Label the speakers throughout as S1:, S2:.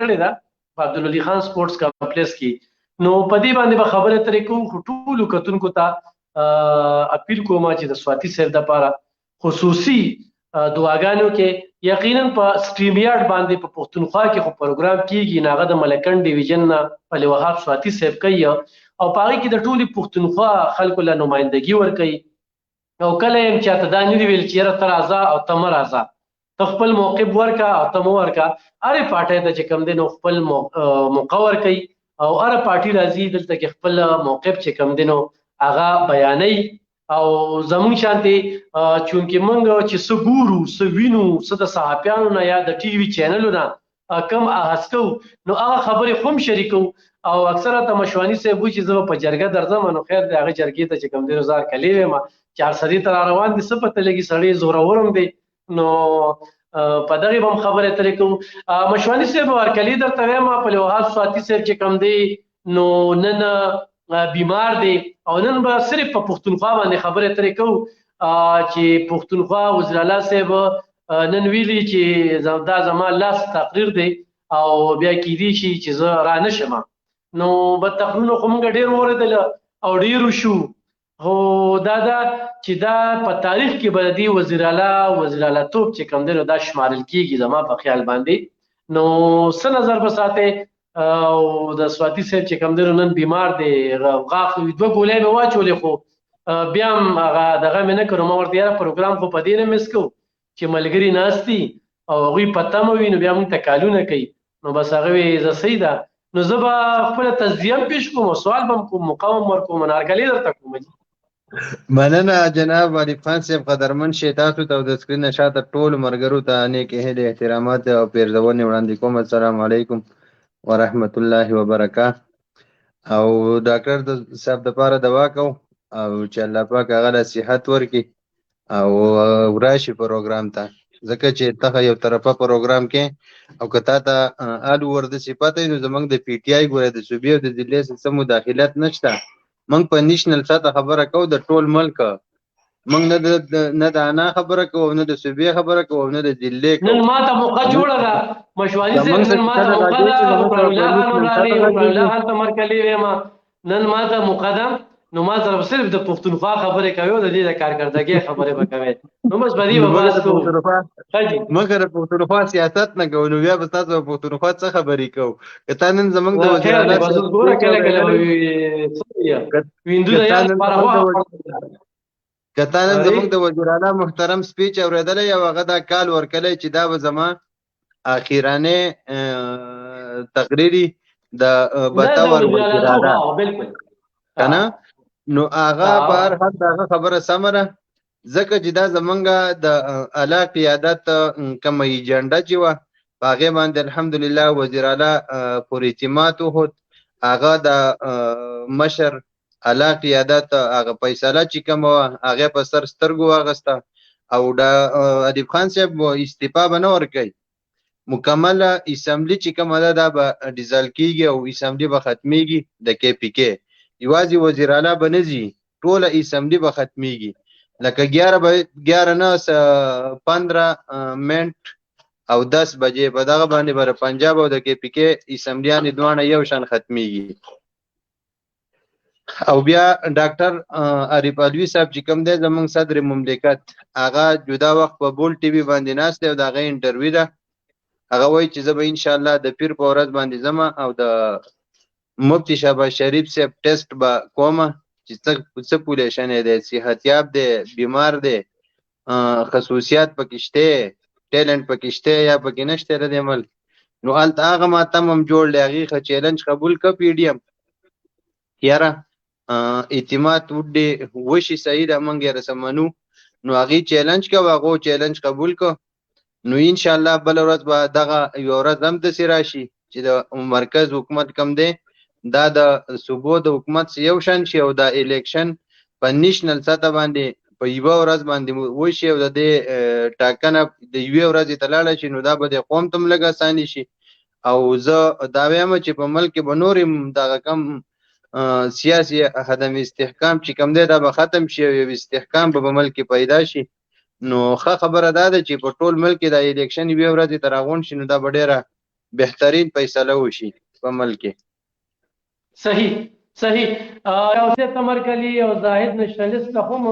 S1: کړې ده په عبدالولي خان سپورټس کمپلیکس کې. نو په دې باندې به خبره ترې کوو. ټولو کتونکو ته اپیل کوم چې د سواتي صاحب دپاره خصوصي دعاګانو کې یقینا په سټریم یارډ باندې په پښتونخوا کې خو پروګرام کیږي، هغه د ملکن ډیویژن نه علي وهاب سواتي صاحب کوي او په هغې کې د ټولې پښتونخوا خلکو له نمایندګي ورکوي. او کله یم چاته دا نه دي ویل چې یاره ته راځه او ته مه راځه، ته خپل موقف ورکه او ته مه ورکه. هرې پارټۍ ته چې کوم دی نو خپل موقع ورکوي او هره پارټي راځي دلته کې خپل موقف چې کوم دی نو هغه بیانوي. او زمونږ شانتې چونکې موږ چې څه ګورو څه وینو څه د صحافیانو نه یا د ټي وي چینلو نه کم احس کوو نو هغه خبرې خو هم شریکو. او اکثره ته مشواني صاحب وایي چې زه په جرګه درځم، نو خیر دی هغه جرګې ته چې کوم دی نو زه هرکلی ویم چې هرسدي ته را روان دي څه پته لګي سړی زورور هم دی. نو په دغې به هم خبرې ترې کوو. مشواني صاحب هرکلي درته وایم په علي وهاب سواتي صاحب چې کوم دی نو نن بیمار دی او نن به صرف په پښتونخوا باندې خبرې ترې کوو چې پښتونخوا وزیر اعلی صاحب نن ویلي چې دا زما لاس تقریر دی او بیا کیدی شي چې زه را نشم. نو بد تقریرونه خو موږ ډېر واورېدل او ډېر شو، خو دا چې دا په تاریخ کې به د دې وزیر اعلی توب چې کوم دی نو دا شمارل کیږي زما په خیال باندې. نو څه نظر به ساتئ او د سواتي صاحب چې کوم دی نو نن بیمار دی، غاښ 2 ګولۍ مې واچولې خو بیا هم هغه دغه مې نه کړو. ما ورته یاره پروګرام خو په دې نه مس کوو چې ملګري ناست دي او هغوی په تمه وي نو بیا موږ ته کالونه کوي. نو بس هغه وی زه صحیح ده نو زه به خپله تجزیه هم پیش کوم او سوال به هم کوم، مقام هم ورکوم، نارګلې درته کوم.
S2: مننه جناب علیف خان صاحب، قدرمن شئ تاسو ته او د سکرین نه شاته ټولو ملګرو ته نیکې هیلې احترامات او پیرزونې وړاندې کوم. السلام علیکم ورحمت الله وبرکاته. او ډاکټر صاحب دپاره دعا کوو او چې الله پاک هغه له صحت ورکړي او راشي پروګرام ته، ځکه چې ته یو طرفه پروګرام کې او که تا ته الو ورده پته نو زمونږ د پی ټي آی ګوره د صوبې او د ضلع څه مداخلت نشته. موږ په نیشنل سطح خبره کوو د ټول ملک، موږ نه د انا خبره کوو نه د صوبې خبره کوو نه د ضلع کوو.
S1: نن ما ته موقع جوړه ده مشواني صاحب، نن ما ته موقع ده اکرم الله خان راغی، اکرم الله خان ته مرکلي ویم نن ما ته موقع ده. نو ما سره صرف د پښتونخوا خبرې کوي او د دې د کارکردګۍ خبرې به کوي. نو بس په دې به بحث کوو.
S2: موږ د پښتونخوا سیاست نه کوو نو بیا به تاسو په پښتونخوا څه خبرې کوو؟ که تا نن زموږ د وزیر اعلی که تا نن زموږ د وزیر اعلی محترم سپیچ اورېدلی او هغه دا کال ورکلی چې دا به زما اخیرانې تقریري د بطور وزیر اعلی کنه، نو هغه په هر حال د هغه خبره سمه ده، ځکه چې دا زمونږ د اعلی قیادت کومه ایجنډه چې وه په هغې باندې الحمدلله وزیر اعلی پر اعتماد وښود. هغه د مشر اعلی قیادت هغه فیصله چې کومه وه هغې په سر سترګو واخیسته او د ادیب خان صاحب استعفا به نه ورکوي، مکمله اسمبلي چې کومه ده دا به ډیزل کېږي او اسمبلي به ختمیږي د کې پي کې، یوازې وزیر اعلی به نه ځي ټوله اسمبلي به ختمیږي. لکه 11 نه 15 منټ او 10 بجې په دغه باندې به د پنجاب او د کې پي کې اسمبلیانې دواړه یو شان ختمیږي. او بیا ډاکټر عارف علوي صاحب چې کوم دی زموږ صدر مملکت، هغه جدا وخت په بول ټي وي باندې ناست دی او د هغه انټرویو ده، هغه وایي چې زه به انشاءالله د پیر په ورځ باندې ځم او د مفتی شهباز شریف صاحب ټیسټ به کومه چې څه پولیشن دی، صحتیاب دی، بیمار دی، خصوصیات پکې شته، ټیلنټ پکې شته یا پکې نشته د دې ملک. نو هلته هغه ماتم هم جوړ دی، هغې ښه چیلنج قبول کړه پی ډي ایم یاره اعتماد وډې وشي صحیح ده موږ یې رسه منو. نو هغې چیلنج کوه، هغو چیلنج قبول کړه. نو انشاءالله بله ورځ به دغه یوه ورځ هم داسې راشي چې د مرکز حکومت کم دی دا د صوبو د حکومت یو شان شي او دا الیکشن په نیشنل سطح باندې په یوه ورځ باندې وشي او د دې ټاکنه د یوې ورځې ته لاړه شي، نو دا به د قوم ته هم لږ اساني شي. او زه دا وایم چې په ملک کې به نور هم دغه کم سیاسي عدم استحکام چې کوم دی دا به ختم شي او یو استحکام به په ملک کې پیدا شي. نو ښه خبره دا ده چې په ټول ملک کې د الیکشن یوې ورځې ته راغونډ شي، نو دا به ډېره بهترین فیصله وشي په ملک کې.
S1: صحیح اوسه تمرکلی او زاهد نشنلیست ته هم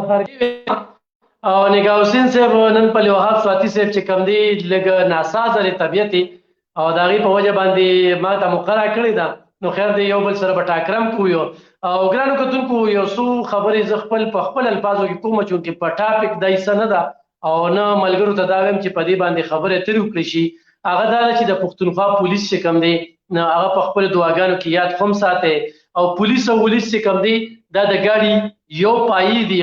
S1: خارجي او نگاه حسین صاحب نن په لوحات سواتی صاحب چې کم دی لګ ناسازه طبيعت او داغي په وجه باندې ما ته مقرره کړی دا نو خیر دی یو بل سره به ټاکرم کویو او ګرانو کتونکو یو څو خبرې ز خپل په خپل الفاظو کې کوم چې په ټاپک دای سن ده او نه ملګرو ته دا ویم چې په دې باندې خبره تر وکړي شي هغه دا چې د پښتونخوا پولیس چې کم دی نه هغه په خپل دعاګانو کې یاد هم ساته او پولیس او ولس چې کم دی دا د ګاډي یو پای دی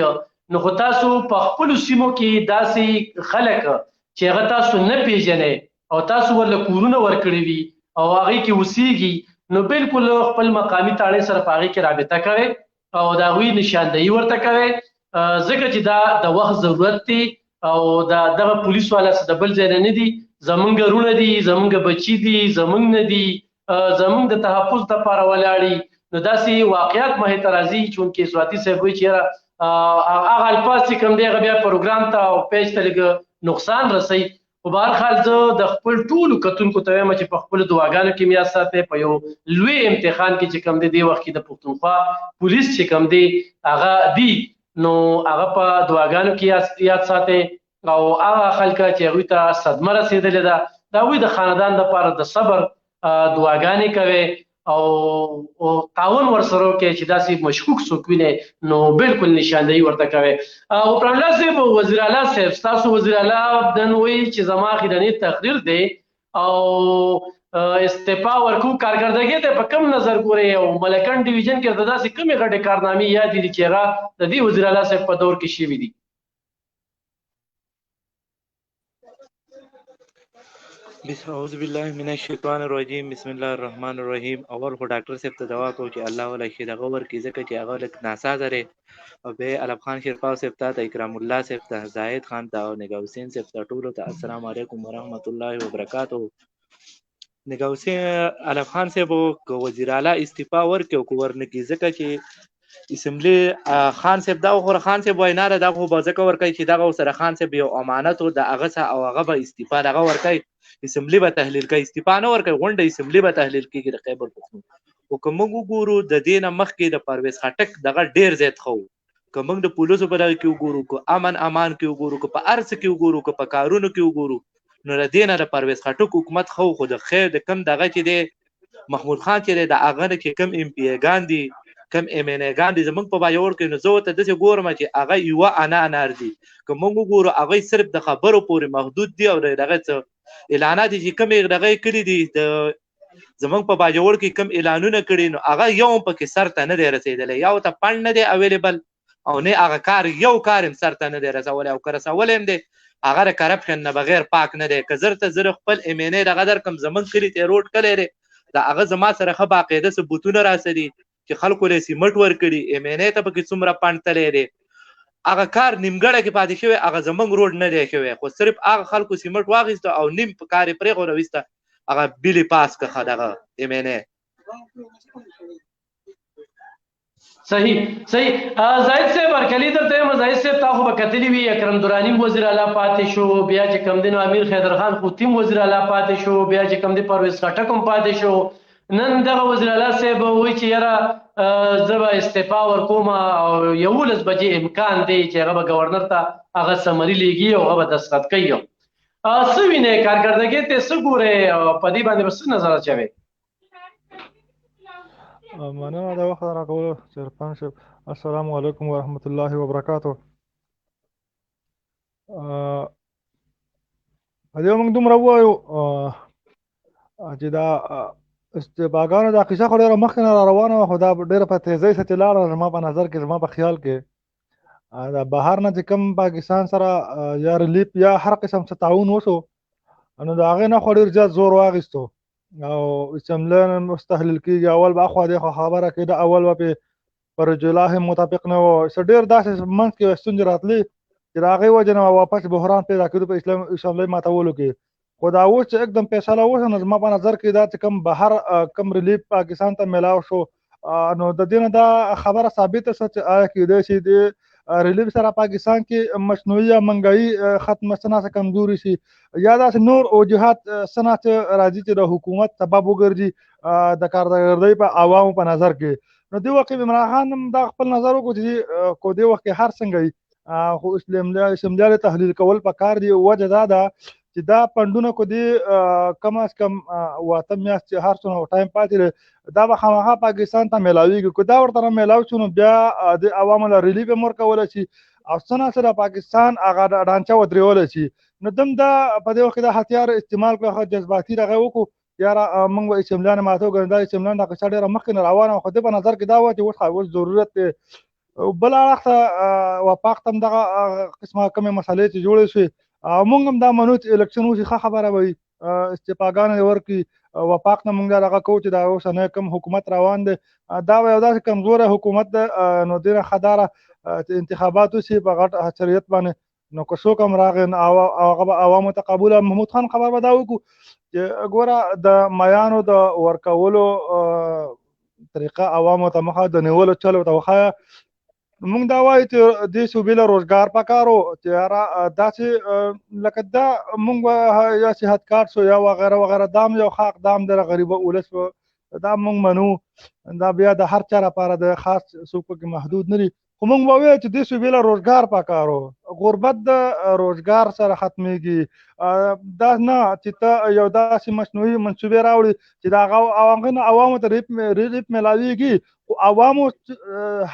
S1: نو خو تاسو په خپل سیمو کې داسې خلک چې هغه تاسو نه پیژنئ او تاسو ورله کورونه ورکړي وي او هغه کې وسیږي نو بالکل خپل مقامی تاړې سره پاغي کې رابطه کوي او دا غوي نشاندهي ورته کوي ځکه چې دا د وخت ضرورت دی او دا دغه پولیس والا څه د بل ځای نه دي زمونږ رونه دي زمونږ بچي دي زمونږ نه دي زمونږ د تحفظ لپاره ولاړی نو داسې واقعیت مه ترازی چونکې سواتی صاحب وی چیرې هغه الفاظ چې کوم دی بیا پروګرام ته او پیج ته لګ نقصان رسي په بهر حال زه د خپل ټولو کتونکو ته وایم چې په خپل دعاګانو کې میا ساتي په یو لوی امتحان کې چې کوم دی وخت کې د پښتونخوا پولیس چې کوم دی هغه دی نو هغه په دعاګانو کې یاد ساتي او هغه خلک چې هغوی ته صدمه رسېدلې ده دا هغوی د خاندان لپاره د صبر دعاګانې کوي او تعاون ورسره کوي چې داسې مشکوک څوک ویني نو بالکل نشاندهي ورته کوي او پرملا صاحب وزیر اعلی صاحب تاسو وزیر اعلی دن وی چې زما اخیرنی تقریر دی او استعفا ورکو کارکردګي ته په کم نظر ګوري او ملکن ډیویژن کې د داسې کمی غټه کارنامې یاد دي چې هغه د دې وزیر اعلی صاحب په دور کې شوي دي.
S3: اعوذ بالله من الشیطان الرجیم بسم الله الرحمن الرحیم. اول خو ډاکټر صاحب ته دعا کوم چې الله ولا شي دغه ورکړي ځکه چې هغه لک ناسازه لري او به علب خان شیرپاو صاحب ته اکرام الله صاحب ته زاهد خان ته او نگاه حسین صاحب ته ټولو ته السلام علیکم ورحمت الله وبرکاتہ. نگاه حسین علب خان صاحب کو وزیر اعلی استعفا ورکړي او ورنکي ځکه چې اسمبلی خان صاحب دا خو خان صاحب وینا ده خو به ځکه ورکړي چې دغه سره خان صاحب یو امانت او د هغه او هغه به استعفا دغه ورکړي اسمبلی به تحلیل کوي استعفا نه ورکوي غونډه اسمبلی به تحلیل کیږي د خیبر پختونخوا او که موږ وګورو د دې نه مخکې د پرویز خټک دغه ډیر زیات خو که موږ د پولیسو په دغه کې وګورو که امان کې وګورو که په ارڅ کې وګورو که په کارونو کې وګورو نو د دې نه د پرویز خټک حکومت خو د خیر د کم دغه چې دی محمود خان چې د هغه کې کم ام پی ګان دي کم ام ان ګان دي زموږ په باور کې نو زه ته داسې ګورم چې هغه یوه انار دي که موږ وګورو هغه صرف د خبرو پورې محدود دي او دغه څه اعلانات چې کوم دغه کړي دي د زمونږ په باجوړ کې کوم اعلانونه کړي نو هغه یو پکې سر ته نه دی رسېدلی یو ته فنډ نه دی اویلیبل او نه هغه کار یو کار هم سر ته نه دی رسولی او که رسولی هم دی هغه د کرپشن نه بغیر پاک نه دی که زر ته زر خپل ام ان ای دغه درکم زمونږ کلي ته روډ کلی دی د هغه زما سره ښه باقاعده ثبوتونه راسدي چې خلکو له سیمټ ورکړي ام ان ای ته پکې څومره فنډ تلی دی هغه کار نیمګړی کې پاتې شوی هغه زمونږ روډ نه دی شوی خو صرف هغه خلکو سیمټ واخیسته او نیم په کار یې پرېښود او ویسته هغه بیلې پاس کړه دغه ام ان ای.
S1: صحیح زاهد صاحب ارکلی درته یم زاهد صاحب تا خو به کتلی وي اکرم درانی وزیر اعلی پاتې شو بیا چې کم دی نو امیر خیدر خان خوتیم وزیر اعلی پاتې شو بیا چې کم دی پرویز خټک هم پاتې شو نن دغه وزیر اعلی صاحب وایي چې یاره زه به استعفا ورکوم او 11 بجې امکان دی چې هغه به ګورنر ته هغه سمري لیږي او هغه به دستخط کوي څه وینئ کارکردګۍ ته څه ګورئ په دې باندې به څه نظر اچوئ؟
S4: مننه د وخت راکولو چیرپان صاحب. السلام علیکم ورحمت الله وبرکاتو. په دې موږ دومره ووایو چې دا استعفاګانو دا قصه خو ډېره مخکې نه روانه وه خو دا ډېره په تیزۍ سره لاړه زما په نظر کې زما په خیال کې د بهر نه چې کوم پاکستان سره یا ریلیف یا هر قسم څه تعاون وشو نو د هغې نه خو ډېر زیات زور واخیستو او اسمبلی مستحلیل کېږي اول به اخوا دېخوا خبره کېده اول به پر جلاهم مطابق نه و څه ډېر داسې منځ کې ستونزې راتلې چې د هغې وجې نه واپس بحران پیدا کېدو په اسمبلی ماتولو کې خو دا اوس چې एकदम فیصله وشو نو زما په نظر کې دا چې کوم بهر کوم ریلیف پاکستان ته میلاو شو نو د دې نه دا خبره ثابته شوه چې آیا کېدای شي د ریلیف سره پاکستان کې مصنوعي منګایي ختم سنا څخه کمزوري شي یا داسې نور وجوهات سنا چې راځي چې د حکومت سبب وګرځي د کارګردۍ په عوامو په نظر کې. نو دې وخت کې عمران خان هم دا خپل نظر وکړو چې کو دې وخت کې هر څنګه خو اسلامي تحلیل کول پکار دي. وجه دا ده چې دا پندونه کو دي کم از کم واته میاشت چې هر څونه ټایم پاتې دا به خامخا پاکستان ته میلاویږي. کو دا ورته میلاو شو نو بیا د عوامو له ریلیف هم ورکولی شي او څه سره پاکستان هغه ډانچه ودرېولی شي. نو دم دا په دې وخت کې دا هتیار استعمال کړه جذباتي دغه وکړو یاره موږ به اسمبلیان ماته وګڼو دا اسمبلیان دا قصه ډېره مخکې نه روانه وه خو دې په نظر کې دا وه چې اوس ضرورت دی. بل اړخ ته وفاق ته هم دغه قسمه کومې مسلې چې جوړې شوې موږ هم دا منو چې الکشن وشي ښه خبره به وي استعفاګانې ورکړي وفاق نه موږ دا دغه کوو چې دا اوسنی کوم حکومت روان دی دا به یو داسې کمزوری حکومت دی نو ډېره ښه داره چې انتخابات وشي په غټ اکثریت باندې نو که څوک هم راغی او هغه به عوامو ته قبوله. محمود خان خبر به دا وکړو چې ګوره د میانو د ورکولو طریقه عوامو ته مخه د نیولو چل ورته وښایه. موږ دا وایو چې دې صوبې له روزګار پکار و چې یاره داسې لکه دا موږ به یا صحت کارت شو یا وغیره وغیره دا هم یو ښه اقدام دی د غریبه ولس دا موږ منو دا بیا د هر چا لپاره د خاص څوک پکې محدود نه دي خو موږ به وایو چې دې صوبې له روزګار پکار و غربت د روزګار سره ختمیږي دا نه چې ته یو داسې مصنوعي منصوبې راوړي چې د هغه نه عوامو ته ریلیف میلاویږي خو عوامو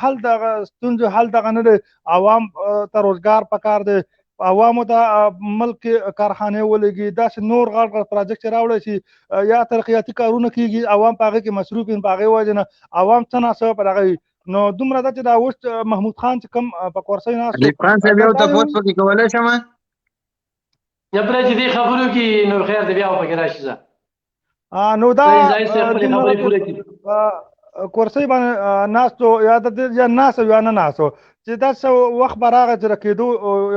S4: حل دغه ستونزو حل دغه نه دی عوام ته روزګار پکار دی عوامو ته ملک کارخانې ولګي داسې نور غټ غټ پروجیکټ راوړی شي یا ترقیاتي کارونه کیږي عوام په هغې کې مصروف وي په هغې وجې نه عوام څه ناڅه پر هغه نو دومره ده چې دا اوس محمود خان چې کوم په کورسۍ ناست
S2: علي خان صاحب یو تپوس پکې کولی شم
S1: یا پرې چې دې خبرو کې نو خیر دی بیا پکې راشي زه
S4: نو دا
S1: خبرې پوره کړي
S4: کورسۍ باندې ناستو یا یا ناست یا نه ناستو چې دا څه وخت به راغی چې رکېدو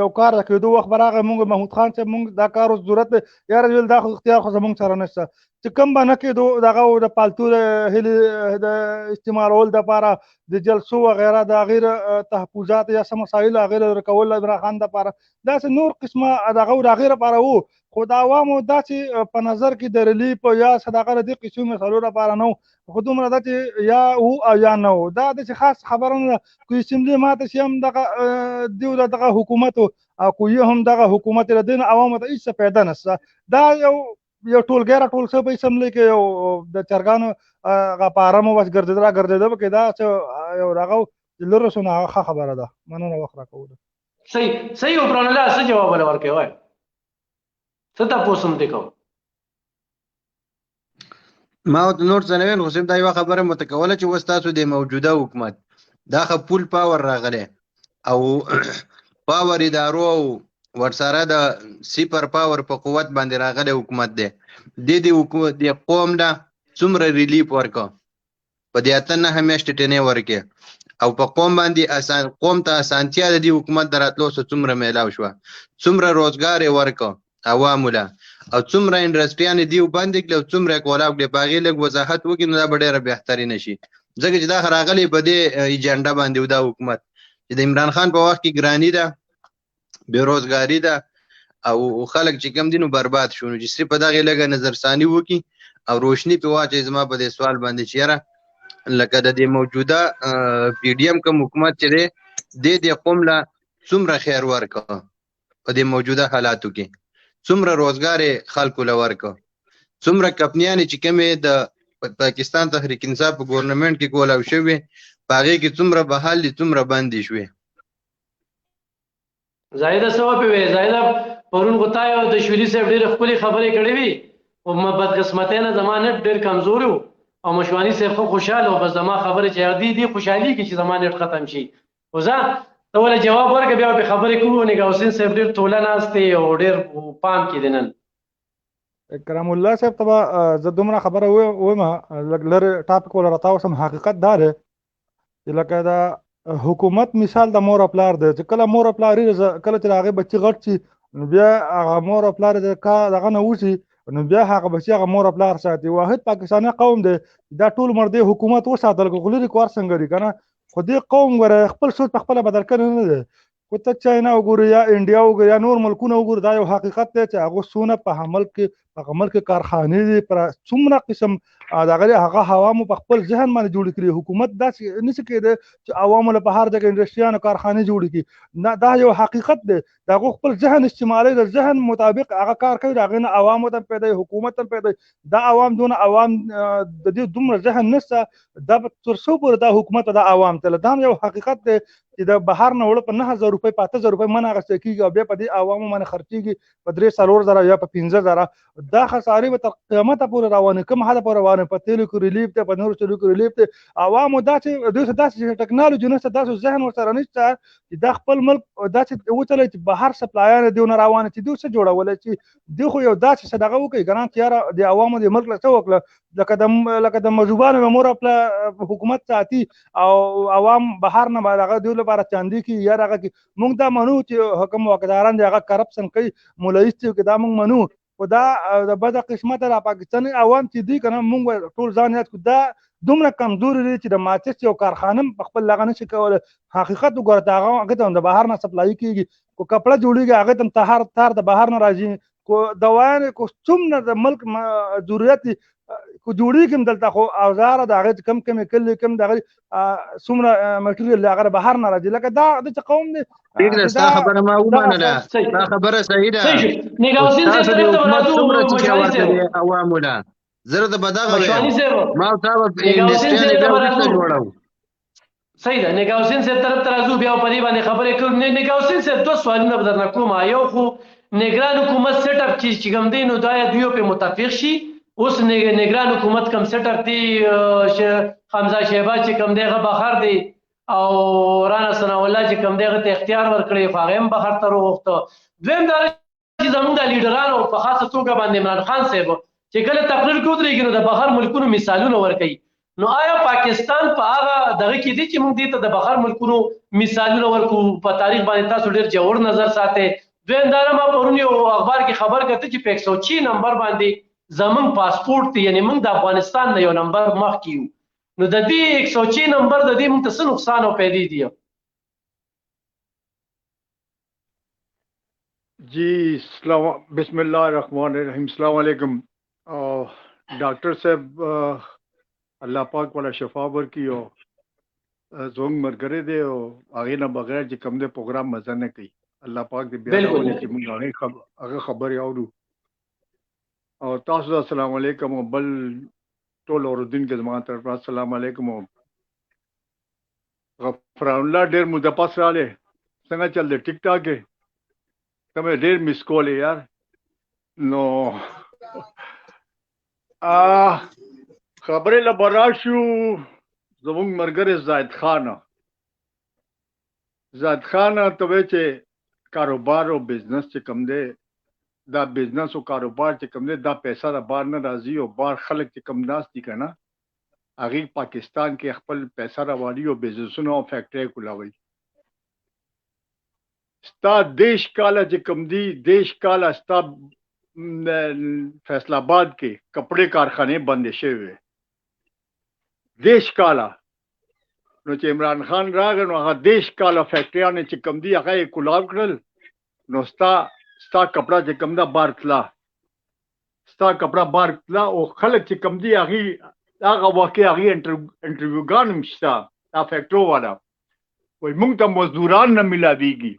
S4: یو کار رکېدو وخت به راغی موږ محمود خان صاحب موږ دا کار اوس ضرورت دی یاره ویل دا خو اختیار خو زموږ سره نشته چې کوم به نه کېدو دغه د پالتو د هیلې د استعمالولو دپاره د جلسو وغیره د هغې تحفظات یا څه مسایل هغې له ورکول د عمران خان دپاره داسې نور قسمه دغه د هغې لپاره وو خو د عوامو داسې په نظر کې د ریلیف یا صداقه د دې قسمي مسلو لپاره نه خو دومره ده چې یا و او یا نه و دا داسې خاص خبره نه ده که اسمبلي ماته شي هم دغه دیو دغه حکومت او که یې هم دغه حکومت د دې نه عوامو ته هېڅ فایده نشته دا یو ټولګی راټول څه په اسمبلي کې یو د چرګانو هغه په ارامو بس ګرځېده به کې دا څه یو دغه لرې شو نه هغه ښه خبره ده مننه وخت راکولو
S1: صحیح عمران الله څه جواب ورکوي وایي څه تپوس هم دې کوم
S2: ما ورته نور څه نه ویل خو صرف دا یوه خبره مو ته کوله چې اوس تاسو د موجوده حکومت دا خو پول پاور راغلی او پاور ادارو او ورسره د سپر پاور په قوت باندې راغلی حکومت دی د قوم نه څومره ریلیف ورکړه په دې اته نهه میاشتې ټینې ورکړې او په قوم باندې قوم ته اسانتیا د دې حکومت د راتلو څخه څومره میلاو شوه څومره روزګار یې ورکړه عوامو له او څومره انډسټریانې دې وبندې کړې او څومره یې کولاو کړې په هغې لږ وضاحت وکړي نو دا به ډېره بهترینه شي ځکه چې دا راغلی په دې ایجنډا باندې دا حکومت چې د عمران خان په وخت کې ګراني ده بېروزګاري ده او خلک چې کم دي نو برباد شو نو چې صرف په دغې لږه نظرثاني وکړي او روشني پرې واچوي زما په دې سوال باندې چې یاره لکه د دې موجوده پی ډي ایم کوم حکومت چې دی دې قوم له څومره خیر ورکړه په دې موجوده حالاتو کې څومره روزګار یې خلکو له ورکړه څومره کمپنیانې چې کومې د پاکستان تحریک انصاف په ګورنمنټ کې کولاو شوې په هغې کې څومره بحال دي څومره بندې شوې
S1: زاهده څه وپوې زاهده پرون خو تا یو د شولي صاحب ډېرې ښکلې خبرې کړې وي او بدقسمتۍ نه زما نټ ډېر کمزور و او مشواني صاحب خو خوشحاله و بس زما خبرې چې دې خوشحالېږي چې زما نټ ختم شي خو زه ته ولې جواب ورکړه بیا به خبرې کوو نګاه حسین صاحب ډېر توله ناست دی او ډېر پام کې دی نن
S4: کرام الله صاحب ته به زه دومره خبره وایم لږ لرې ټاپک وله راتاوسم حقیقت دا دی چې لکه دا حکومت مثال د مور او پلار دی چې کله مور او پلار کله چې د هغې بچي غټ شي نو بیا هغه مور او پلار دغه نه وشي نو بیا هغه بچي هغه مور او پلار ساتي واحد پاکستاني قوم دی دا ټول عمر دی حکومت وساتل خو لرې کار څنګه دي که نه خو دې قوم ګوره خپل سوچ په خپله بدل کړی نه دی. خو ته چاینا وګورې یا انډیا وګورې یا نور ملکونه وګورې، دا یو حقیقت دی چې هغوی څونه په هغه ملک کې کارخانې دي، پر څومره قسم دغه هغه عوامو په خپل ذهن باندې جوړې کړي. حکومت داسې نشي کېدی چې عوامو له په هر ځای کې انډسټریانو کارخانې جوړې کړي. نه، دا یو حقیقت دی. د هغو خپل ذهن استعمالوي، د ذهن مطابق هغه کار کوي، د هغې نه عوامو ته پیدا حکومت ته پیدا. دا عوام دونه عوام د دې دومره ذهن نشته، دا به تر څو پورې دا حکومت دا عوام ته دا هم یو حقیقت دی چې د بهر نه وړه په 9000 روپۍ په 8000 روپۍ من اخیستل کېږي او بیا په دې عوامو باندې خرچېږي په 3-4 زره یا په 15 زره. دا خسارې به تر قیامته پورې روانې، کوم حده پورې روانې، په تیلو کې ریلیف دی، په نورو چیزو کې ریلیف دی. عوامو داسې دوی ته داسې ټکنالوژي نشته، داسې ذهن ورسره نشته چې دا خپل ملک داسې وچلوي چې بهر سپلایان دې ونه روانې چې دوی څه جوړولی چې دوی خو یو داسې څه دغه وکړي ګران چې یاره د عوامو د ملک له څه وکړه، لکه د مذهبانو به مور خپله حکومت ساتي او عوام بهر نه به هغه دوی لپاره چاندي کړي یا هغه کړي. موږ دا منو چې حکم واکداران د هغه کرپشن کوي، مولویست چې دا موږ منو. خو دا د بده قسمته د پاکستاني عوام چې دي که نه، موږ ټول ځان یاد کړو دا دومره کمزوري دي چې د ماچس یو کارخانه په خپل لغه نشي کولی. حقیقت وګوره ته هغه ته هم د بهر نه سپلای کېږي، کو کپړه جوړېږي هغې ته هم تار د بهر نه راځي، کو دوايانې کو څومره د ملک ضرورت کو جوړېږي هم دلته، خو اوزار د هغې کم کیمیکل کم دغه څومره مټریل د هغه بهر نه راځي. لکه دا د څه قوم دی.
S2: ټیک ده، ستا خبره ما ومنله، ستا خبره صحیح ده. تاسو د حکومت څومره څه ورته عوامو له زه د بدغه وایم ما تا به انډسټریال بیا وروسته جوړو.
S1: صحیح ده. نګاوسین صاحب طرف ته راځو، بیا په دې باندې خبرې کوو. نګاوسین صاحب 2 سوالونه به درنه کوم. یو خو نګران حکومت سیټ اپ چې کوم دی نو دا دوی په متفق شي. اوس نګران حکومت کوم سیټ اپ دی، حمزه شهباز چې کوم دی هغه بهر دی او رانا ثناء الله چې کوم دی هغه ته اختیار ورکړی، خو هغه هم بهر ته وغوښته. دویم دا چې زموږ د لیډرانو په خاصه توګه باندې عمران خان صاحب چې کله تقریر کې ودرېږي نو د بهر ملکونو مثالونه ورکوي. نو آیا پاکستان په هغه دغه کې دی چې موږ دې ته د بهر ملکونو مثالونه ورکو؟ په تاریخ باندې تاسو ډېر ژور نظر ساتئ. دویم دا ما پرون یو اخبار کې خبر کړه چې په 106 نمبر باندې زموږ پاسپورت دی، یعنی موږ د افغانستان نه یو نمبر مخکې یو. نو د دې 106 نمبر د دې موږ ته څه نقصان او پیدې دي؟
S5: جی بسم الله الرحمن الرحیم. السلام علیکم. ډاکټر صاحب الله پاک ولا شفا ورکړي او زموږ ملګری دی او هغې نه بغیر چې کوم دی پروګرام مزه نه کوي. الله پاک دې بیا راولي چې موږ هغه خبرې اورو. او تاسو ته السلام علیکم او بل ټول اوریدونکو زما طرف السلام علیکم. او غفران الله ډېر موده پس راغلی، څنګه چل دی ټیک ټاک یې؟ ته مې ډېر مس کول یې یار. نو خبرې له به راشو زموږ ملګری زاهد خان ته وایي چې کاروبار او بزنس چې کوم دی، دا بزنس او کاروبار چې کوم دی دا پیسه د بار نه راځي او بار خلک چې کوم ناست دي که نه هغې پاکستان کې خپل پیسه راوړي او بزنسونه او فیکټرۍ کولاوي. ستا دیش کاله چې کوم دي، دیش کاله ستا فیصل آباد کې کپړې کارخانې بندې شوې وې. دیش کاله نو چې عمران خان راغی نو هغه دیش کاله فیکټریانې چې کوم دي هغه یې کولاو کړل. نو ستا کپړه چې کوم ده بار تله، ستا کپړه بار تله او خلک چې کوم دي هغه واقع هغې انټرویوګان هم شته دا فیکټرو والا وایي موږ ته مزدوران نه میلاویږي.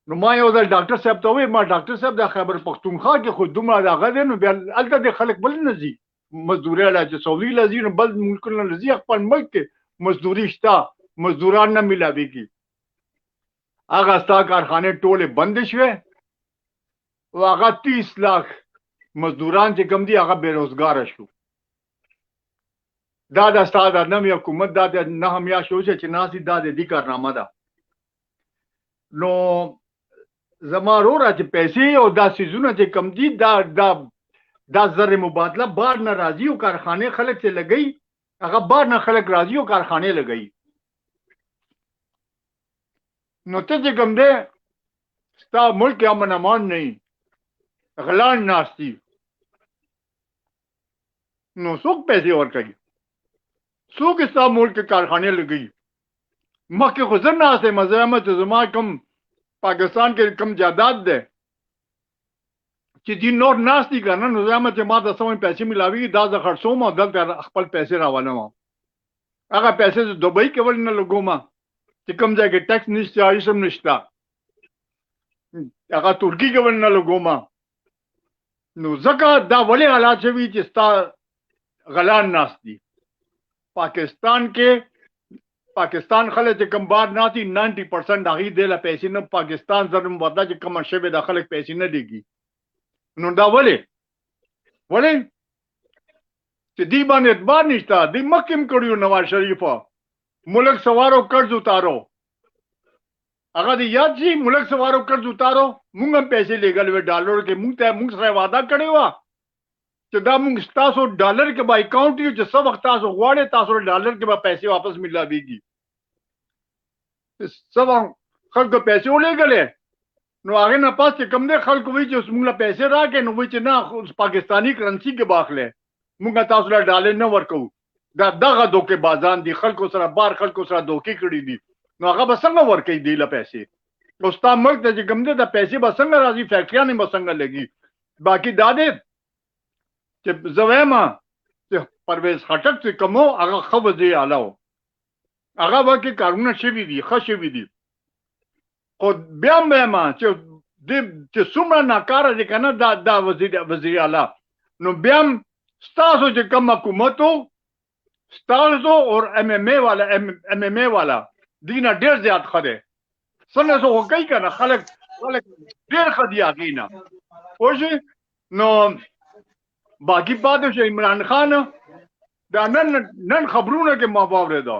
S5: نو ما یو ځل ډاکټر صاحب ته ووایي ما ډاکټر صاحب دا خیبر پښتونخوا کې خو دومره دغه دی نو بیا هلته د خلک بل نه ځي مزدورۍ له چې سعودي له ځي نو بل ملکونه له ځي. خپل ملک کې مزدوري شته، مزدوران نه میلاویږي. هغه ستا کارخانې ټولې بندې شوې او هغه 30 لاک مزدوران چې کوم دي هغه بېروزګاره شو. دا د ستا د نوې حکومت دا د 9 میاشتو چې ناست دي دا د دې کارنامه ده. نو زما وروره چې پیسې او دا څیزونه چې کوم دي دا زر مبادله بار نه راځي او کارخانې خلک چې لګوي هغه بار نه خلک راځي او کارخانې لګوي. نو ته چې کوم دی ستا ملک امن امان نه وي، غلان ناست دي، نو څوک پیسې ورکوي؟ څوک ستا ملک کې کارخانې لګي مخکې خو زه ناست یم زه یم چې زما کوم پاکستان کې کم جائیداد ده چې دې نور ناست دي که نه نو زه یم چې ما ته څه پیسې ملاوي دا زه خرڅوم او دلته خپل پیسې راولم هغه پیسې زه دوبۍ کې ولې نه لګوم چې کوم ځای کې ټیکس نشته هیڅ هم نشته هغه ترکي کې ولې نه لګوم نو ځکه دا ولې حالات شوي چې ستا غلان ناست دي پاکستان کې پاکستان خلک چې کم بار ناتی 90% هغه دی له پیسې نه پاکستان زرم ودا چې کوم شی به د خلک پیسې نه دیږي نو دا ولې چې دی باندې اعتبار نشته دی مکم کړیو نواز شریف ملک سوارو قرض اتارو هغه دی یاد شي ملک سوارو قرض اتارو موږ هم پیسې لګل و ډالر کې موږ سره وعده کړی و چې دا موږ تاسو ډالر کې به اکاونټ یو چې څو وخت تاسو غواړئ تاسو ډالر کې به پیسې واپس ملاويږي سبا خلکو پیسې ولېږلې نو هغه نه پاس چې کم دې خلکو وی چې موږ له پیسې راکې نو وی چې نه پاکستانی کرنسی کې باخله موږ تاسو له ډالر نه ورکو دا دغه دوکې بازان دي خلکو سره بار خلکو سره دوکې کړې دي نو هغه به څنګه ورکې دی له پیسې نو ستا ملک ته چې کم دې د پیسې به څنګه راځي فیکټریانې به څنګه لګي باقي دا دې چې زویما چې پرویز خټک چې کومو هغه خو وځي اعلی هغه وکي کارونه شوي دي ښه شوي دي خو بیا ما چې څومره ناکاره دي کنه دا وزیر اعلی نو بیا ستاسو چې کوم حکومت ستاسو اور ام ام ای والا دینه ډیر زیات خره څنګه سو کوي کنه خلک ډیر خدي اغینا اوجه نو باقی پاتې شو عمران خان دا نن خبرونه کې ما باورېدو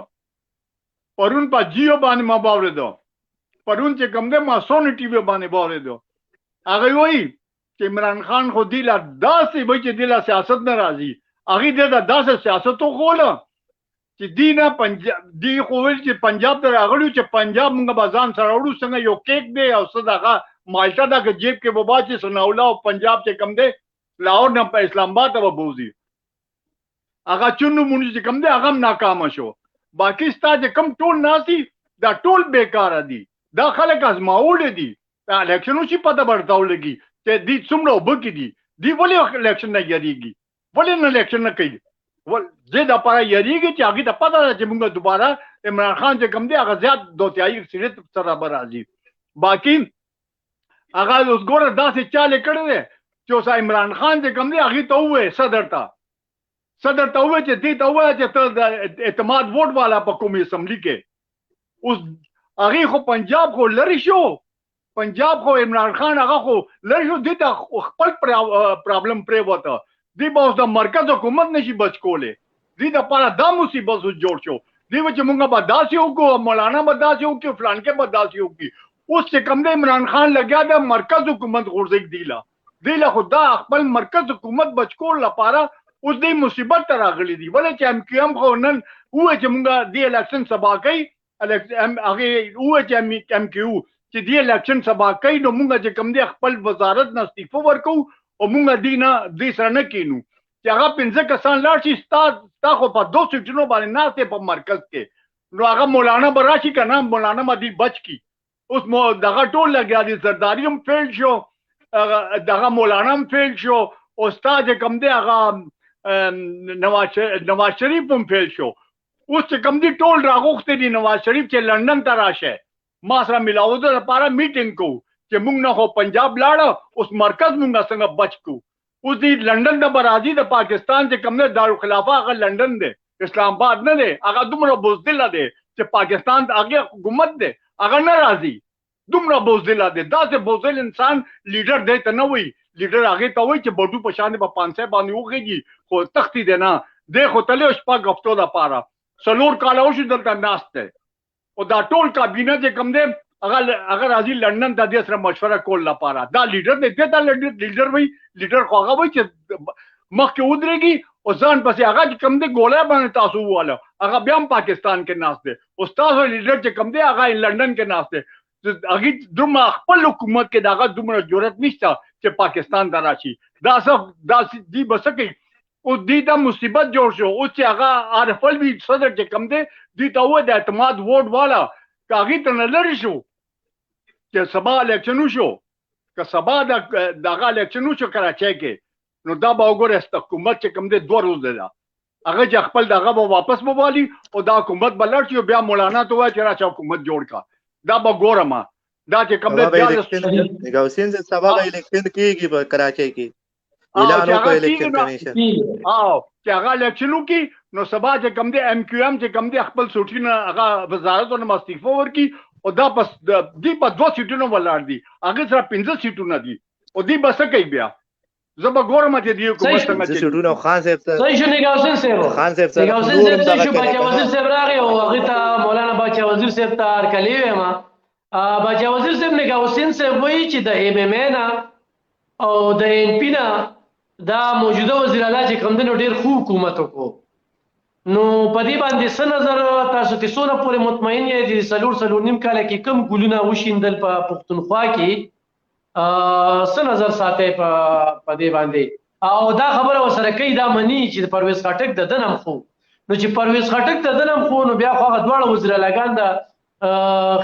S5: پرون په جیو باندې ما باورېدو پرون چې کوم دې ما سونی ټي وي باندې باورېدو هغه وایي چې عمران خان خو دی لا داسې وایي چې دی لا سیاست نه راځي هغه دې دا داسې سیاست وغوله چې دینه پنجاب دی خو ویل چې پنجاب ته راغلو چې پنجاب موږ بازان سره وړو څنګه یو کیک دی او صدقه مالټا دا کې جیب کې وبا چې سناولا او پنجاب چې کم دی لاهور نه په اسلام آباد ته وبوزي هغه چونو مونږ چې کم دی هغه ناکام شو باقي ستا چې کم ټول ناسي دا ټول بیکاره دي دا خلک ازماول دي دا الیکشنو چې پته ورتاو لګي چې دې څومره وبکې دي دی ولې الیکشن نه یریږي ولې نه الیکشن نه کوي ول زه دا پاره یریږي چې هغه ته پته ده چې موږ دوباره عمران خان چې کم دی هغه زیات دوتیايي اکثریت سره راځي باقي هغه اوس ګوره داسې چاله کړی دی چې اوس عمران خان چې کم دی هغه ته وې صدر ته وې چې دې ته وې چې ته اعتماد ووټ والا په کومې اسمبلی کې اوس هغه خو پنجاب خو لری شو پنجاب خو عمران خان هغه خو لری شو دې ته خپل پرابلم پرې وته دی به اوس د مرکز حکومت نشي بچ کوله دی د پاره دا مصیبت جوړ شو دی چې مونږه به داسې وکړو مولانا به داسې وکړو فلان کې به داسې وکړي اوس چې کم دی عمران خان لګیا د مرکز حکومت غورځېږ دیله خدا خپل مرکز حکومت بچ کول لپاره اوس دې مصیبت ته راغلي دي ولې چې ام کیو ام خو نن وې چې مونږه دی الیکشن سبا کوي هغه وې چې ام کیو چې دی الیکشن سبا کوي نو مونږه چې کم دی خپل وزارت نه استعفا ورکو او مونږ دې سره نه کینو چې هغه 15 کسان لاړ شي ستا خو په 2 سیټونو باندې ناشته په مرکز کې نو هغه مولانا براشي کنه مولانا مدي بچ کی اوس مو دغه ټول لګیا دي زرداری هم فیل شو دغه مولانا هم فیل شو استاد کم دی هغه نواز شریف هم فیل شو اوس چې کم دی ټول راغوخته دي نواز شریف چې لندن ته راشه ما سره ملاوده لپاره میټینګ کو چې موږ نه هو پنجاب لاړ اوس مرکز موږ څنګه بچ کو اوس دی لندن د برازي د پاکستان چې کم نه دارالخلافه هغه لندن دی اسلام آباد نه دی هغه دومره بوزدل دی چې پاکستان هغه حکومت دی هغه نه راځي دومره بوزدل دی دا چې بوزدل انسان لیډر دی ته نه وي لیډر هغه ته وي چې بډو په شان په 500 باندې وږي خو تختی دی نه دی خو تله شپه غفتو د پاره سلور کاله شو دلته ناشته او دا ټول کابینه چې کم دی اگر راځي لندن ته د سره مشوره کول لپاره دا لیډر دی دا لیډر وي لیډر خو هغه وي چې مخکې ودرېږي او ځان پسې هغه چې کم دی ګولای باندې تاسو واله هغه بیا هم پاکستان کې ناشته او تاسو لیډر چې کم دی هغه لندن کې ناشته هغه دومره خپل حکومت کې داغه دومره جرأت نشته چې پاکستان ته راشي دا دی بس کې او دې ته مصیبت جوړ شو. او چې هغه عارف الوی صدر چې کم دی دې ته و د اعتماد ووټ والا هغې ته نه لرې شو چې سبا الیکشن وشو که سبا دغه الیکشن وشو کراچۍ کې نو دا به وګورې حکومت چې کم دی 2 ورځې ده هغه چې خپل دغه به واپس ووالي او دا حکومت به لړ شي بیا مولانا ته وایي چې راشه حکومت جوړ کا. دا به ګورم دا چې کم دی
S3: غوثین سے سبا به الیکشن کیږي په کراچۍ کې اعلان وکړ الیکشن کمیشن
S5: چې هغه الیکشن وکړي نو سبا چې کم دی ایم کیو ایم چې کم دی خپل سوټي نه هغه وزارتونو استعفا ورکړي او دا بس دی په 2 سیټونو ولاړ دي هغه سره 15 سیټونه دي او دی بس کوي بیا زبا ګورم چې دی حکومت څنګه چې
S3: سیټونو خان صاحب ته
S1: صحیح شو نگاوسین صاحب
S3: خان صاحب ته
S1: نگاوسین صاحب ته شو باچا وزیر صاحب راغی او هغه ته مولانا باچا وزیر صاحب ته ارکلی ما باچا وزیر صاحب نگاوسین صاحب وایي چې د ایم ایم ای نه او د ان پی نه دا موجوده وزیر اعلی چې کوم دنو ډیر خو حکومت وکړو نو په دې باندې څه نظر تاسو ته څونه پورې مطمئن یې چې سلور نیم کال کې کم ګلونه وشیندل په پښتونخوا کې څه نظر ساتي په دې باندې او دا خبره وسره کوي دا مني چې پرویز خټک د دنم خو نو چې پرویز خټک د دنم خو نو بیا خو هغه دواړه وزیر اعلیګان د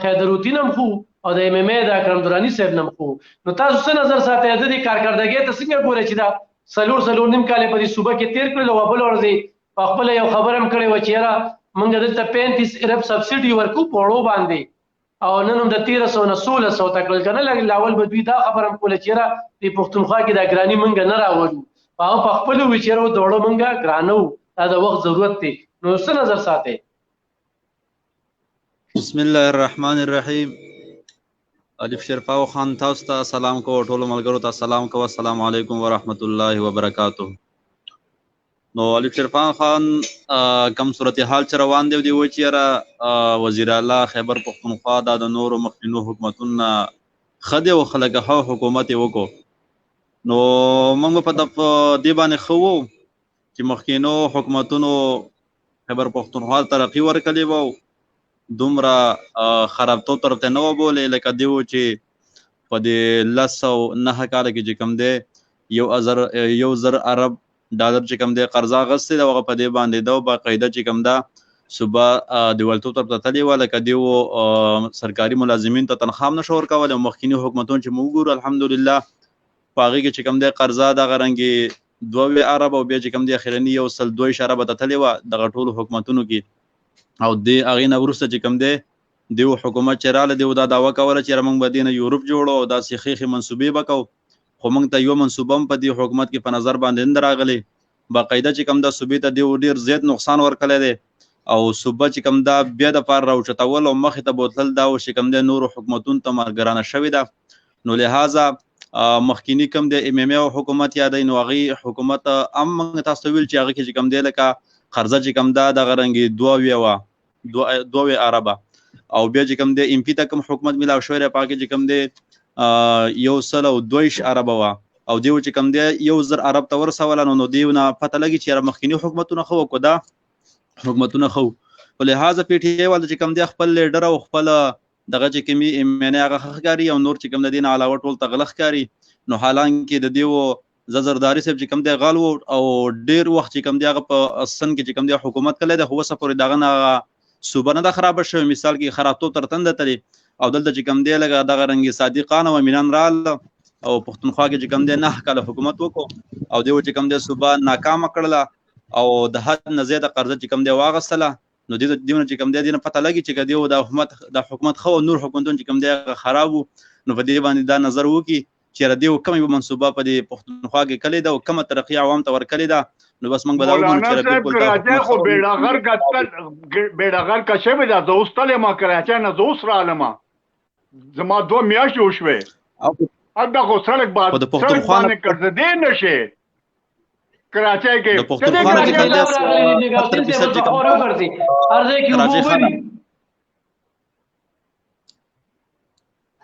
S1: خیدرالدین هم خو او د ایم ایم ای د اکرم درانی صاحب نم خو نو تاسو څه نظر ساتي د دې کارکردګۍ ته څنګه ګورئ چې دا سلور نیم کال په دې صوبه کې تیر کړل او بل ورځي په خپل یو خبره هم کړې و چې یاره موږ دلته 35 ارب سبسیډي ورکو په وړو باندې او نن هم د 1300 نه 1600 ته کړل کنه لګ لاول به دوی دا خبره هم کوله چې یاره د پښتونخوا کې د ګرانی موږ نه راوړو هغه په خپل وی چې ورو دوړو موږ ګرانو دا د وخت ضرورت دی نو څه نظر ساتي.
S6: بسم الله الرحمن الرحیم. الف شرفاو خان تاسو ته سلام کوو ټولو ملګرو ته سلام کوو السلام علیکم ورحمت الله وبرکاته. نو الف شرفان خان کم صورتحال چې روان دی و چې یاره وزیر اعلی خیبر پښتونخوا دا د نورو مخکینو حکومتونو خدي او خلګه حکومت وکړو نو موږ په دې باندې خو چې مخکینو حکومتونو خیبر پښتونخوا ترقی ورکړي وو دومره خرابتو طرف ته نه وبولې لکه دیو چې په دې 1909 کال کې چې کم دی 1,000 ارب ډالر چې کم دی قرضه غستې د هغه په دې باندې دا باقاعده چې کم دا صوبه دیوالتوب طرف ته تللی وه لکه دیو سرکاري ملازمین ته تنخوا هم نشو ورکولی او مخکیني حکومتونه چې موږ ګورو الحمدلله په هغې کې چې کم دی قرضه دغه رنګې 2 ارب او بیا چې کم دی اخرني 102 اربه ته تللی وه دغه ټولو حکومتونو کې او د هغې نه وروسته چې کم دی دیو حکومت چې راله دیو دا دعوه کوله چې موږ به دې نه یورپ جوړو او داسې ښېښې منصوبې به کوو خو موږ ته یو منصوبه هم په دې حکومت کې په نظر باندې نه راغلی باقاعده چې کوم دا صوبې ته دیو ډېر زیات نقصان ورکړی دی او صوبه چې کوم دا بیا د پاره راوچتول او مخې ته بوتلل دا او چې کوم دی نورو حکومتونو ته مرګرانه شوې ده نو لهذا مخکینی کوم د ام ام ای حکومت یادوي نو هغې حکومت هم موږ تاسو ته ویل چې هغې کې چې کوم دی لکه قرضه چې کوم دا دغه رنګې 2 اربه او بیا چې کوم دی ام پي ته کوم حکومت میلاو شوی دی په هغې کې چې کوم دی 102 اربه وه او دیو چې کوم دی 1,000 ارب ته ورسوله نو دیو نه پته لګي چې مخکیني حکومتونه خو وکړو دا حکومتونه خو په لحاظه پی ټی ای والده چې کوم دی خپل لیډر او خپل دغه چې کومي ام ان هغه ښکاري او نور چې کوم د دین علاوه ټول تغلق ښکاري نو حالانکه د دیو زرداری صاحب چې کوم دی غل او ډیر وخت چې کوم دی هغه په سن کې چې کوم دی حکومت کړی د هو سپورې دغه نه صوبه نه خراب شوی مثال کې خرابتو تر تند تللی او دلته چې کوم دی لګه دغه رنګي صادقانه و مینان رال او پښتونخوا کې چې کوم دی 9 کال حکومت وکړو او دیو چې کوم دی صوبه ناکامه کړله او د حد نه زیاته قرضه چې کوم دی واغستله نو دیو چې کوم دی نه پته لګي چې دیو د حکومت خو نور حکومتونه چې کوم دی خراب نو په دې باندې دا نظر وکي چې دیو کومه منصوبه په دې پښتونخوا کې کړې ده او کومه ترقی عوام ته ورکړې ده نو بس موږ به دا وګورو چې بالکل
S5: راځي خو بیړغر کا شوی دا دوستله ما کراچۍ نه دوست را علما زما 2 میاشتې وشوي ادا خو سړک باندې قرض دې نشي کراچۍ کې
S6: د پښتونخوا کې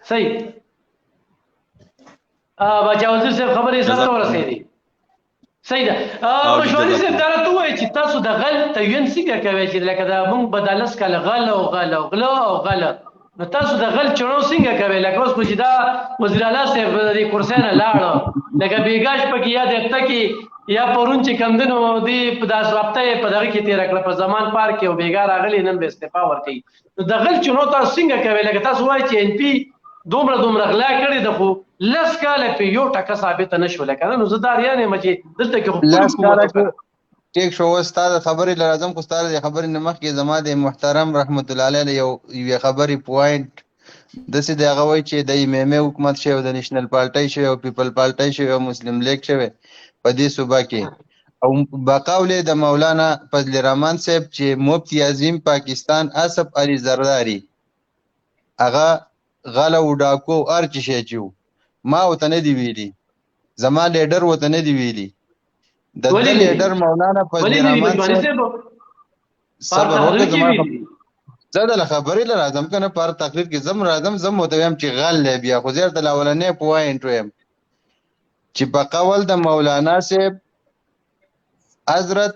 S1: صحیح باچا وزیر صاحب خبرې سره ورسېدي صحیح ده مشوري صاحب دا راته وایي چې تاسو د غل تعین څنګه کوئ چې لکه دا موږ به د 10 کاله غل او غله نو تاسو د غل چړو څنګه کوي لکه اوس خو چې دا وزیر اعلی صاحب د کرسۍ نه لاړ لکه بیګاش پکې یا د هفته کې یا پرون چې کمدنو دی په داس هفته په دغه کې تیر کړ په زمان پارک کې او بیګا راغلی نن به استعفا ورکړي نو د غل چړو تاسو څنګه کوي لکه تاسو وایي چې ان پی دومره غلا کړی د خو لس کاله په یو ټکه ثابت نه شو لکه نو زه دا ریانه مچې دلته کې
S2: لس کاله ټیک شو استاد خبرې لازم خو استاد خبرې نه مخکې زما د محترم رحمت الله علیه یو خبرې پوینټ دسې د هغه وایي چې د ایم حکومت شوی او د نیشنل پارټۍ شوی او پیپل پارټۍ شوی او مسلم لیگ شوی په دې صوبه کې او بقول د مولانا فضل الرحمن صاحب چې مفتی عظیم پاکستان اسف علي زرداری هغه غله و ډاکو ارچ شي چې ما وته نه دی ویلي زما لیډر وته نه دی ویلي د لیډر مولانا فضل الرحمن صاحب صبر وکړه زه د خبرې لازم کنه پر تقریر کې زم راځم زم متویم چې غل دی بیا خو زیر د اولنې پوینټ ویم چې په قول د مولانا صاحب حضرت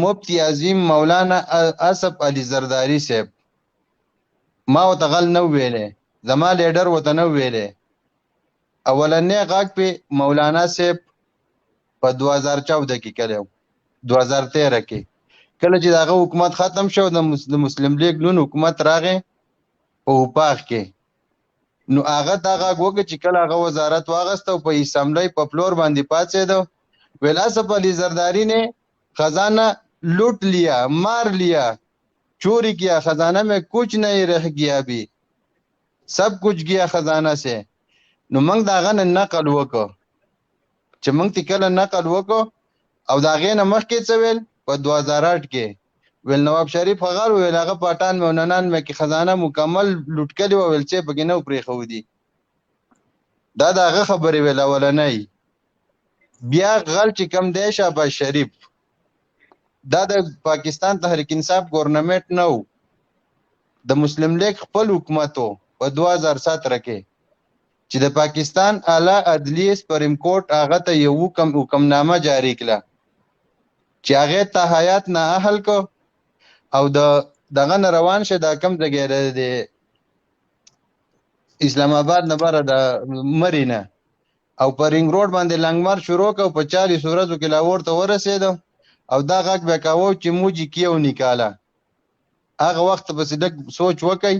S2: مفتی عظیم مولانا اسف علي زرداری صاحب ما وته غل نه ویلې زما لیډر وته نه ویلې اولنې غاک په مولانا صاحب په 2014 کې کړو 2013 کې کله چې داغه حکومت ختم شو د مسلم لیگ نون حکومت راغی په وپاخ کې نو هغه داغه وګ چې کله هغه وزارت واغسته په اسمبلی په فلور باندې پاتې ویل اسف علي زرداری نے خزانہ لوٹ لیا مار لیا چوری کیا خزانہ میں کچھ نہیں رہ گیا ابھی سب کچھ گیا خزانہ سے نو موږ داغه نقل وکړو چې موږ تکله نقل وکړو او داغه نه مخکې څه ویل په 2008 کې ویل نواب شریف هغه ویل هغه پټان موننان مې کې خزانه مکمل لوټ کړي او ویل چې بګینه پرې خو دي دا داغه خبرې ویل ولنۍ بیا غل چې کم دی شاباش شریف دا د پاکستان تحریک انصاف ګورنمنت نو د مسلم لیگ خپل حکومت په 2017 کې چې د پاکستان اعلی عدلیه سپریم کورټ هغه ته یو حکمنامه جاری کړه چې هغه ته حیات نه اهل کو او دغه روان شه د کم ځای د اسلام آباد نه بره د مرینا او پر رنګ روډ باندې لنګمار شروع کو په 40 ورځو کې لاهور ته ورسېد او دا غږ به کاوه چې موجي کیو نکاله هغه وخت په صدق سوچ وکي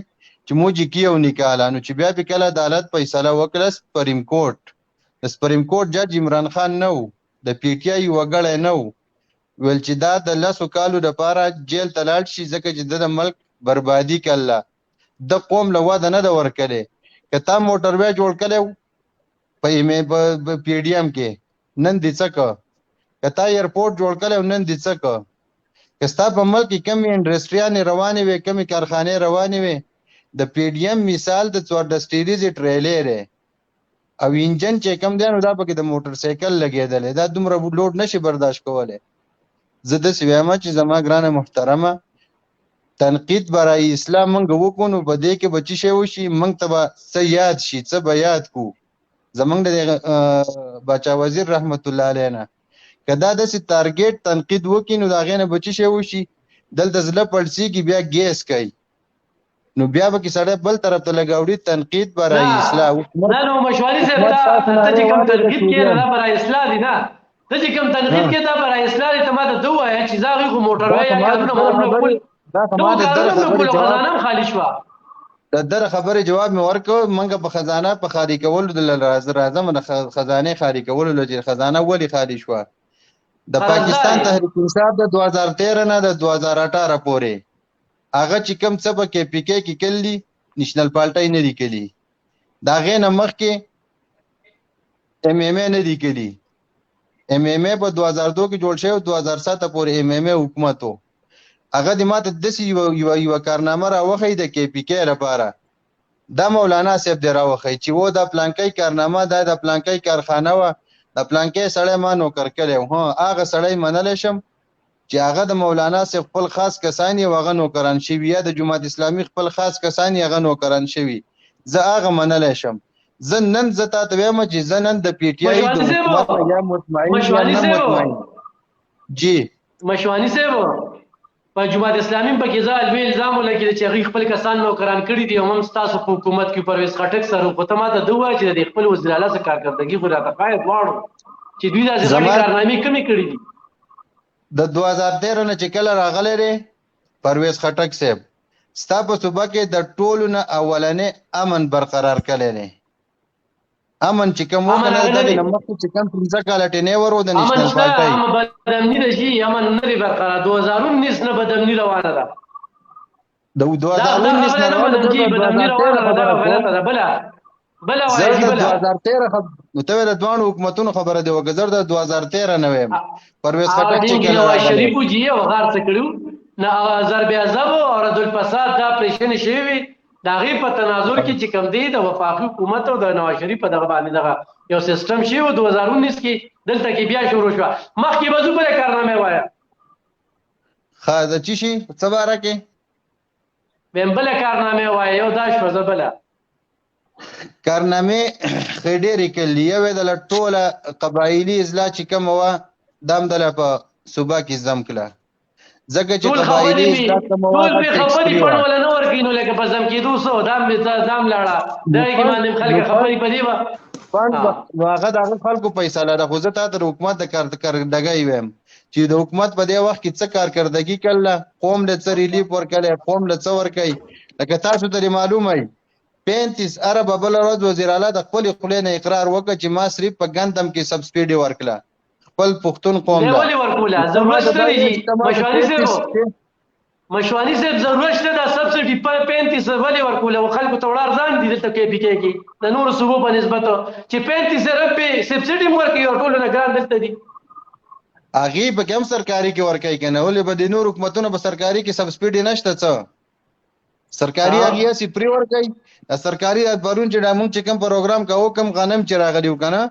S2: چې موجي کیو نکاله نو چې بیا په کله عدالت فیصله وکړه سپریم کورټ د سپریم کورټ جج عمران خان نو د پی ټی آی وګړی نو ویل چې دا د لاسو کالو لپاره جیل ته لاړ شي ځکه چې د ملک بربادي کړله د قوم له واده نه ده ورکړې که تا موټر وی جوړ کړی په پی ډي ایم کې نن دې څه که که تا ایرپورټ جوړ کړی نن دې څه که ستا په ملک کې کمې انډسټریانې روانې وي کمې کارخانې روانې وي د پی ډي ایم مثال د 14 سټیریز ټریلر او انجن چې کم دی نو دا پکې د موټر سایکل لګېدلی دا دومره لوډ نشي برداشت کولی زه داسې وایم چې زما ګرانه محترمه تنقید برای اسلام موږ وکړو نو په دې کې به څه شی وشي موږ ته به څه یاد شي څه به یاد کړو زموږ د باچا وزیر رحمت الله علیه نه که دا داسې ټارګېټ تنقید وکړي نو د هغې نه به څه شی وشي دلته زړه پړسېږي بیا ګیس کوي نو بیا به کې سړی بل طرف ته لګاوړي تنقید برای اصلاح
S1: نه نو مشوالي صاحب ته چې کوم تنقید کېږي دا برای اصلاح دی نه ته چې کوم تنقید کې دا برای اصلاح ته ما ته دوه وایي چې زاغي خو موټر وایي یا کارونه مونږ
S2: دا
S1: خزانه خالی شو
S2: د در خبرې جواب مې ورکړ منګه په خزانه په خالی کولو د راځم د خزانه خالی کولو لږه خزانه ولی خالی شو د پاکستان تحریک انصاف د 2013 نه د 2018 پورې هغه چې کوم څه په کې پی کې کلی نیشنل پارټۍ نه دی کلی دا غې نه مخکې ایم نه دی کلی ایم په 2002 کې جوړ شوی 2007 پورې ایم حکومت وو هغه د ماته داسې یو کارنامه راوخی د کې پی کې لپاره دا مولانا صاحب دی راوخی چې و د پلانکۍ کارنامه دا د پلانکۍ کارخانه وه د پلانکۍ سړی ما نوکر کړی و هغه سړی منلی شم چې هغه د مولانا صاحب خپل خاص کسان یې هغه نوکران شوي یا د جماعت اسلامي خپل خاص کسان یې هغه نوکران شوي زه هغه منلی شم زه نن زه تا ته وایم چې زه نن د پی ټی آی د حکومت یا مطمئن یا نه مطمئن جی
S1: مشوانی صاحب په جماعت اسلامي په کې ځا الوی الزام ولګي چې هغه خپل کسان نوکران کړي دي او هم تاسو په حکومت کې پرویز خټک سره په تمه د دوه چې د خپل وزیر اعلی سره کارکړدګي خو راته قاید واړو چې دوی داسې غټي کارنامې کمې کړې دي.
S2: د 2013 نه چې کله راغلی دی پرویز خټک صاحب ستا په صوبه کې د ټولو نه اولنې امن برقرار کړی دی. امن چې کوم وکړل د مخکې چې کوم 15 کاله ټینې ورو د نېشنل پارټي
S1: امن بدامني د شي امن نه دی برقرار 2019 نه بدامني روانه ده
S2: د 2019 نه روانه
S1: ده بلا وایي بلا
S2: 2013 نو ته د دوه حکومتونو خبره دی وګزر د 2013 نه ویم پرویز خټک چې
S1: کله شریف جی او غار څه کړو نه ضرب عذاب او رد الفساد دا پریشن شوی دا غي په تناظر کې چې کم دی د وفاقي حکومت او د نواز شریف په دغه باندې دغه یو سیستم شی و 2019 کې دلته کې بیا شروع شو مخکې وځو بل کارنامه وایا
S2: خاصه چی شي څه باره کې
S1: بهم بل کارنامه وایا یو دا شو زبله
S2: کارنامه خېډېری کې لیوه د ټوله قبایلی اضلاع چې کوم و دام دله په صوبه کې زم کړه ځکه چې قبایلی اضلاع کوم و
S1: ټول به خبري په ولا نور کینو لکه په زم کې 200 دام لاړه دا کې باندې خلک خبري پدې و
S2: نو هغه د خلکو پیسې لاره خو زه ته د حکومت د کارکړدګي ویم چې د حکومت په دې وخت کې څه کارکړدګي کړله قوم له څه ریلیف ورکړي قوم له څه ورکړي لکه تاسو ته معلومه 35 ارب بل ورځ وزیر اعلی د خپل خلینو اقرار وکړ چې ما صرف په ګندم کې سبسيډي ورکړه خپل پښتون قوم
S1: له ولې ورکوله ضرورت نه مشوانی صاحب ضرورت شته د سبسيډي په 35 ولې ورکوله خلکو ته وړار ځان دي ته کې پی کې د نور صوبو په نسبت چې 35 رب په سبسيډي ورکړي او ټول نه ګران دلته دي
S2: اغي په کوم سرکاري کې ورکړي کنه ولې به د نور حکومتونو په سرکاري کې سبسيډي نشته څه سرکاري اغي سي پری ورکړي سرکاري پرون چې د موږ چې کوم پروګرام کاوه کم غنم چې راغلی وکنه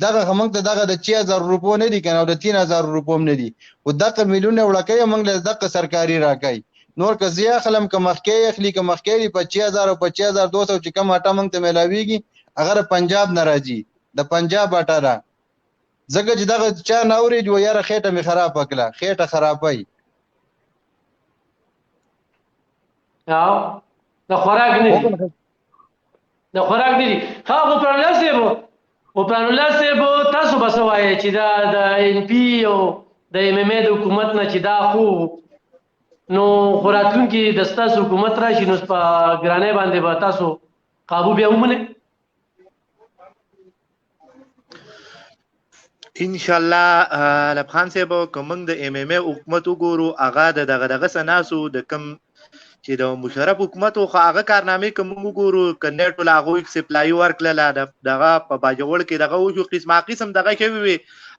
S2: دغه موږ ته دغه د 6000 روپو نه دي کنه او د 3000 روپو نه دي او دغه میلیونه وړکې موږ له دغه سرکاري راکړي نور قضیه خلم که مخکې اخلي که مخکې په 6000 او 5200 چې کوم اټه موږ ته ملاويږي هغه پنجاب ناراضي د پنجاب اټه را زګه چې دغه چا ناوري جو یاره خېټه می خراب کړه خېټه خرابای
S1: او د خوراک نه د خوراک نه دي ها غو پر الله سیبو تاسو بس وایي چې دا د ان پی او د ایم ام ای د حکومت نه چې دا خو نو خوراکونکو د ستاسو حکومت راشي نو په ګرانې باندې به تاسو قابو بیا ومنه
S3: ان شاء الله لبخان صاحب کوم د ایم ام ای حکومت وګورو هغه دغه سناسو د کم چې د مشرف حکومت خو هغه کارنامې کوم وګورو کنه ټول هغه سپلای ورکړه دغه په باجوړ کې دغه وجو قسم دغه کوي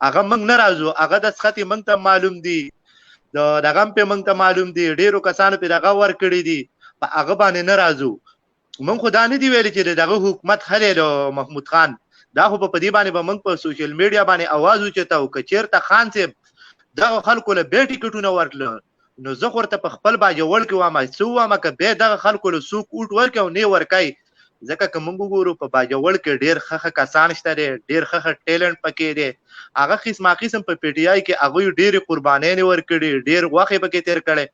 S3: هغه موږ نه راځو هغه د سختي موږ ته معلوم دي دغه په موږ ته معلوم دي ډیرو کسانو په دغه ورکړي دي په هغه باندې نه راځو موږ خدای نه دی ویل چې دغه حکومت خلل محمود خان دا خو په دې باندې به موږ په سوشل میډیا باندې आवाज وچتاو کچیرته خان صاحب دغه خلکو له بیٹی کټونه ورکړل نو زه ورته په خپل باجوړ کې وامه سو وامه ک به دغه خلکو له سوق اوټ ورکو نه ورکای ځکه کوم ګورو په باجوړ کې ډیر خخه کسان شته ډیر خخه ټیلنت پکې دي هغه قسم په پی ټی آی کې هغه ډیر قربانۍ ورکړي ډیر واخې پکې تیر کړي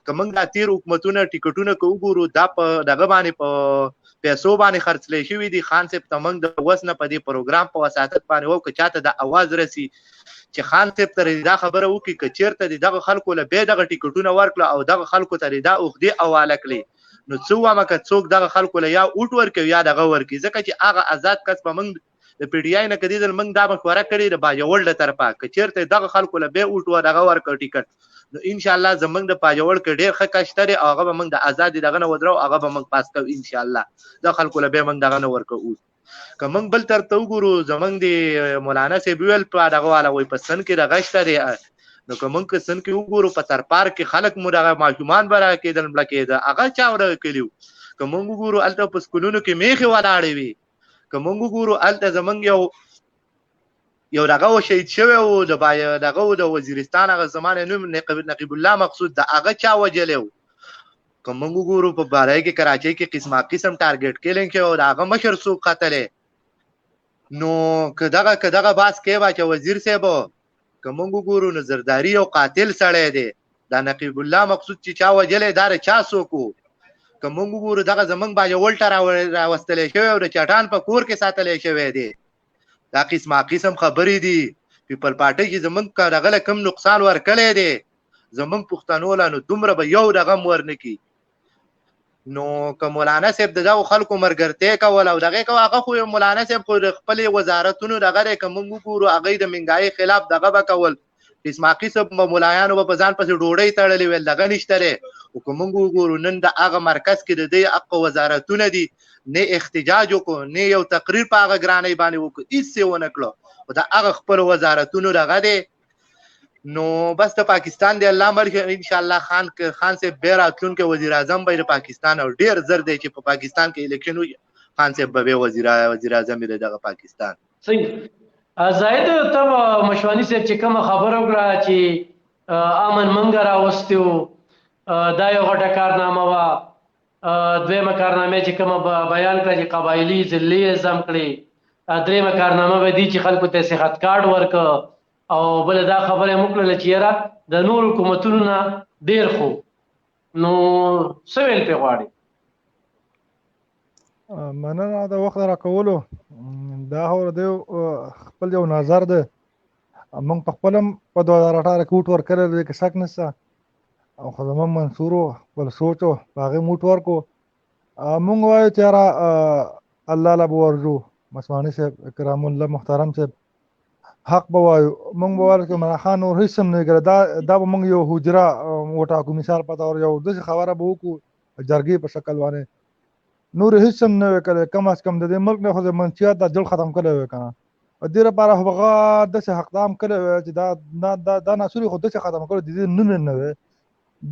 S3: کوم د تیر حکومتونه ټیکټونه کو ګورو دا په دغه باندې په پیسو باندې خرڅلې شوې دي خان صاحب تمنګ د وسنه په دې پروګرام په وساتت باندې وو که چاته د आवाज رسی چې خان صاحب ته دا خبره وکي چې چیرته دغه خلکو له به دغه ټیکټونه ورکړه او دغه خلکو ته دا اوخدي حواله کړي نو څو وامه که څوک دغه خلکو له یا اوټ ورکوي یا دغه ورکي ځکه چې هغه آزاد کس په موږ د پی ډی آی نه کدي د موږ دا مشوره کړې د باجوړ له طرفه که چیرته دغه خلکو له به اوټ ور دغه ورکړ ټیکټ نو ان شاء الله زمنګ د باجوړ کې ډیر ښه کشتري او هغه موږ د آزاد دغه نه ودرو هغه به موږ پاس کوو ان شاء الله د خلکو له به موږ دغه نه ورکو کوم بل تر تو ګورو زمنګ دی مولانا سیبویل په دغه والا وای په سن کې دغه شته نو کوم که سن کې وګورو په تر پار کې خلک مو دغه ماشومان برا کېدل ملکې دا هغه چا ور کلیو کوم وګورو الته په سکولونو کې میخه ولاړې وي کوم وګورو الته زمنګ یو دغه شهید شوی او دغه د وزیرستان هغه زمانه نوم نقیب الله مقصود د هغه چا وجلو کوم وګورو په بارای کې کراچۍ کې قسم ټارګټ کېلین کې او هغه مشر سو قتل نو کداغه باس کې با چې وزیر صاحب کوم وګورو نظرداری او قاتل سړی دی
S7: دا نقیب الله مقصود چې چا وجلې دا چا څوک وو که موږ وګورو دغه زمونږ باندې ولټه راوستلی شوی او د چټان په کور کې ساتلی شوی دی دا قسم خبرې دي پیپل پارټۍ چې زمونږ دغه له کوم نقصان ورکړی دی زمونږ پښتنو له نو دومره به یو دغه ورنه کي نو که مولانا صاحب دغه خلکو مرګرتۍ کول او دغه کو هغه خو مولانا صاحب خو خپل وزارتونو دغه که موږ وګورو هغه د منګای خلاف دغه به کول قسم مولایانو په ځان پسې ډوډۍ تړلې ویل دغه نشته او که موږ وګورو نن د هغه مرکز کې د دې حق وزارتونه دي نه احتجاج وکړو نه یو تقریر په هغه ګرانۍ باندې وکړو هیڅ یې ونه کړو او د هغه خپل وزارتونو دغه دی نو بس د پاکستان دی الله مړ ان شاء الله خان صاحب به راتلونکي وزیر اعظم به د پاکستان او ډیر زر دی چې په پاکستان کې الیکشن وي خان صاحب به وزیر اعظم دی دغه پاکستان
S1: صحیح زاید ته مشوانی صاحب چې کوم خبره وکړه چې امن منګ راوستیو دا یو غټه کارنامه وا دویمه کارنامه چې کوم بیان کړه چې قبایلی ذلی نظام کړي دریمه کارنامه به دي چې خلکو ته صحت کارت ورک او بل دا خبره موکړه چې یاره د نور حکومتونو نه ډیر خو نو سویل په غواړي
S4: مننه د وخت راکولو دا هو د خپل یو نظر ده موږ په خپل په 2018 کې ووټ ورکړل د شک نشته او خدامه منصورو بل سوچو هغه موټ ورکو موږ وایو چې را الله لا ورجو مسوانی صاحب کرام الله محترم صاحب حق بوایو موږ وایو چې مرا خان نور هیڅ نه ګره دا موږ یو حجره وټا کو مثال پتا اور یو د خبره به وکړو جرګې په شکل باندې نور هیڅ نه وکړي کم از کم د ملک نه خو د منشیات د جل ختم کړي وي کنه د لپاره هغه د څه حق دام کړي چې دا ناسوري خو د څه ختم کړي دي نه وي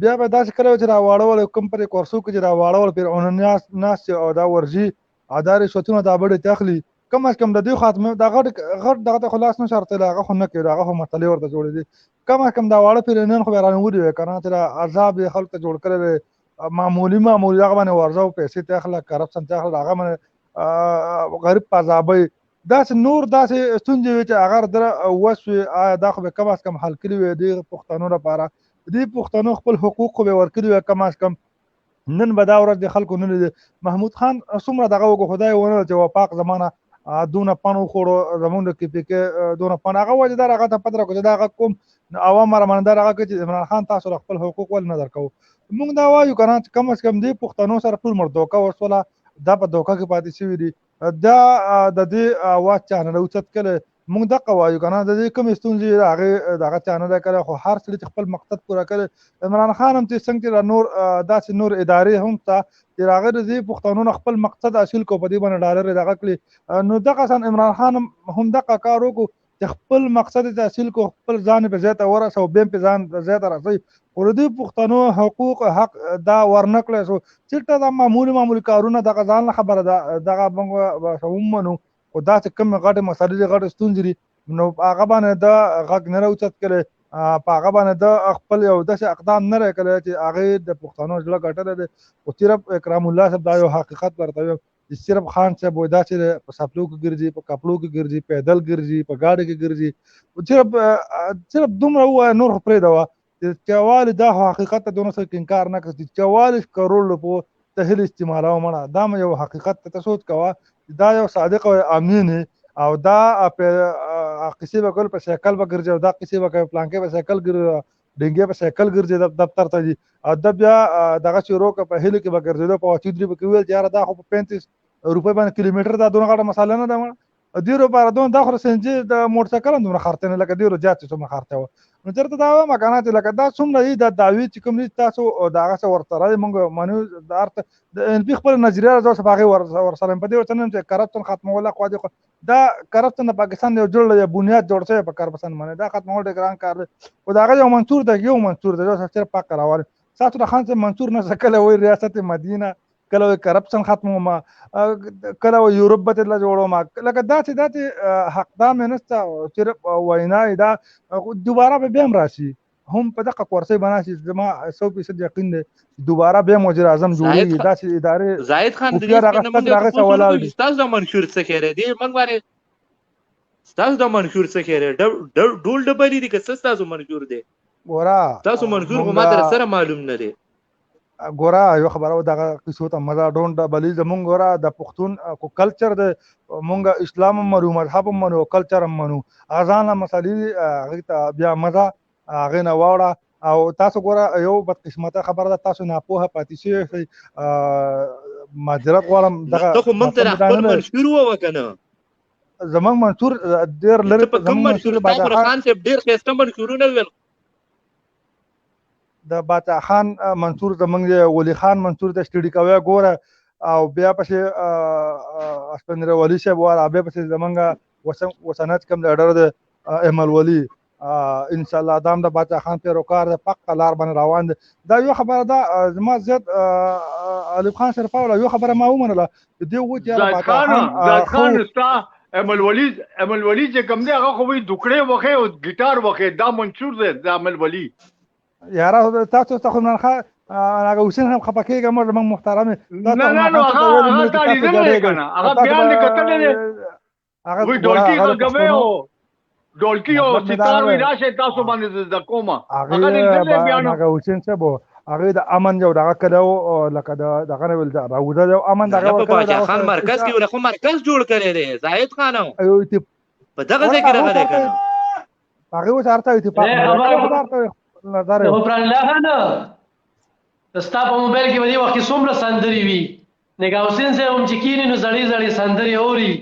S4: بیا به دا څه کړي چې را واړول کوم پر کورسو کې را واړول پر اوننیاس ناس او دا ورجی ادارې شتونه دا بډې تخلي کم از کم د دې خاتمه دا غټ دغه خلاص نه شرط لا هغه نه کړي هغه مسلې ورته جوړې دي کم از کم دا واړه پر نن خو رانه ودی کنه چې عذاب خلک ته جوړ کړي معمولی هغه باندې ورځو پیسې ته اخلا کرپشن ته اخلا هغه باندې غریب پازابې داس نور داس ستونزې چې هغه در وسوي دا خو کم از کم حل کړي وي د پښتنو لپاره دې پښتنو خپل حقوق خو به ورکړي وي کم از کم نن به دا ورځ د خلکو نن محمود خان څومره دغه خدای ونه چې وپاق زمانہ دونه پانو خورو زمونږ کې پکې دونه پان هغه وجه دا هغه ته پدره کو دا هغه کوم عوام رمندار هغه چې عمران خان تاسو خپل حقوق ول نه درکو موږ دا وایو کنه کم از کم دې پښتنو سره ټول مر دوکا ورسوله دا په دوکا کې پاتې شوی دي دا د دې اواز چانل اوچت کړي موږ دا وایو کنه د دې کوم ستونزې هغه دغه چانل کړي خو هر څه خپل مقصد پوره کړي عمران خان هم چې څنګه نور داسې نور ادارې هم ته چې هغه د پښتنو خپل مقصد حاصل کو په دې باندې ډالر دغه کړي نو دغه سن عمران خان هم دغه کار وکړو خپل مقصد حاصل کو خپل ځان په زیاته ورسو بیم په ځان زیاته راځي اور دې پښتنو حقوق حق دا ورنکړل سو چې دا معمولی کارونه دغه ځان خبره دغه موږ ومنو او دا چې کوم غټه مسالې غټه ستونزې نو هغه باندې دا غږ نه راوچت کړي په هغه باندې د خپل یو د اقدام نه کړي چې هغه د پښتنو ځل غټل دي او صرف اکرام الله صاحب دا یو حقیقت ورته صرف خان صاحب ودا چې په سپلو کې ګرځي په کپلو کې ګرځي پیدل ګرځي په گاډي کې ګرځي او صرف دومره نور پرې دا چوال دا حقیقت ته دونه څه انکار نه کوي 44 کروڑ په تهل استعمالو مړه دا یو حقیقت ته سوچ کوا دا یو صادق او امین او دا په قصې وکړ په شکل وګرځي او دا قصې وکړ پلانکې په شکل ګرځي ډنګې په شکل ګرځي دفتر ته دي ادب یا دغه شروع په هله کې وګرځي په واچیدري په کویل چې دا خو په 35 روپے باندې کیلومتر دا دونه غټه مساله نه ده دیرو بار دون دا خو سنجي د موټر سایکل دونه خرڅنه لکه دیرو جات څه خرڅه نو چرته دا مکانات لکه دا څومره د داوی چې کوم تاسو داغه څه ورته موږ منو د ارت د ان پی خپل نظریه راځو صفاغي ورسره په دې وطن چې کرپشن ختمول خو دا کرپشن د پاکستان یو جوړ بنیاد جوړ شوی په کرپشن باندې دا ختمول د ګران کار او داغه یو منصور د چې پاک راوړل ساتو خان سے منصور نه سکله وای ریاست مدینه کله کرپشن ختمو ما کله یورپ به تل جوړو ما لکه دا چې حق دا منسته صرف وینا دا دوباره به بیم راشي هم په دغه کورسې بناسي زما 100% یقین دی دوباره به وزیر اعظم جوړیږي دا چې ادارې
S3: زاهد خان د دې استاد د منشور څخه کړي دی موږ باندې استاد د منشور څخه کړي ډول ډبلې دي که استاد منشور دی
S4: ګورا
S3: تاسو منظور خو ما در سره معلوم نه دی.
S4: ګورا یو خبره دغه قصو ته مزه ډونډ بلی زمونږ ګورا د پښتون کو کلچر د مونږ اسلام منو مذهب منو کلچر منو اذان مسالې هغه ته بیا مزه هغه نه واړه او تاسو ګورا یو بد قسمته خبره ده تاسو نه پوهه پاتې شئ معذرت غواړم
S3: دغه ته خو مونږ ته خپل منشور وکنه
S4: زمونږ منشور ډیر لري
S3: زمونږ منشور باچا خان صاحب ډیر خسته منشورونه ویل
S4: د باچا خان منصور زمونږ ولی خان منصور ته سټډي کوي ګوره او بیا پسې اسپندر ولی صاحب واره بیا پسې زمونږ وسنت کم د اډر د احمد ولی ان شاء الله دام د باچا خان په روکار د پق لار باندې روان دي دا یو خبره ده زما زیات علي خان شرفاوله یو خبره ما ومنله دی و چې
S5: باچا خان استا احمد ولی چې کم دی هغه خو وي دکړې وخه او ګیټار وخه دا منصور دی د احمد ولی
S4: یاره تاسو ته خو نه هغه حسین هم خپکیږه موږ محترم
S5: نه هغه تعالی نه کنه هغه بیان دې کتل نه هغه وی ډولکی او ډولکی او ستار وی راشه تاسو باندې د کومه
S4: هغه دې بیان هغه حسین صاحب هغه د امن جو دغه کړو لکه دغه نه ول دا راوځه د امن دغه
S3: باچا خان مرکز کې ولخه مرکز جوړ کړی دی زاهد خان
S4: ایو
S3: په دغه ځای کې راغلی کنه
S4: هغه ورته اتفاق
S1: نظر هو پر الله نه ستا په موبایل کې ودی وخت څومره سندري وي نګا حسین سه هم چې کینی نو زړی زړی سندري اوري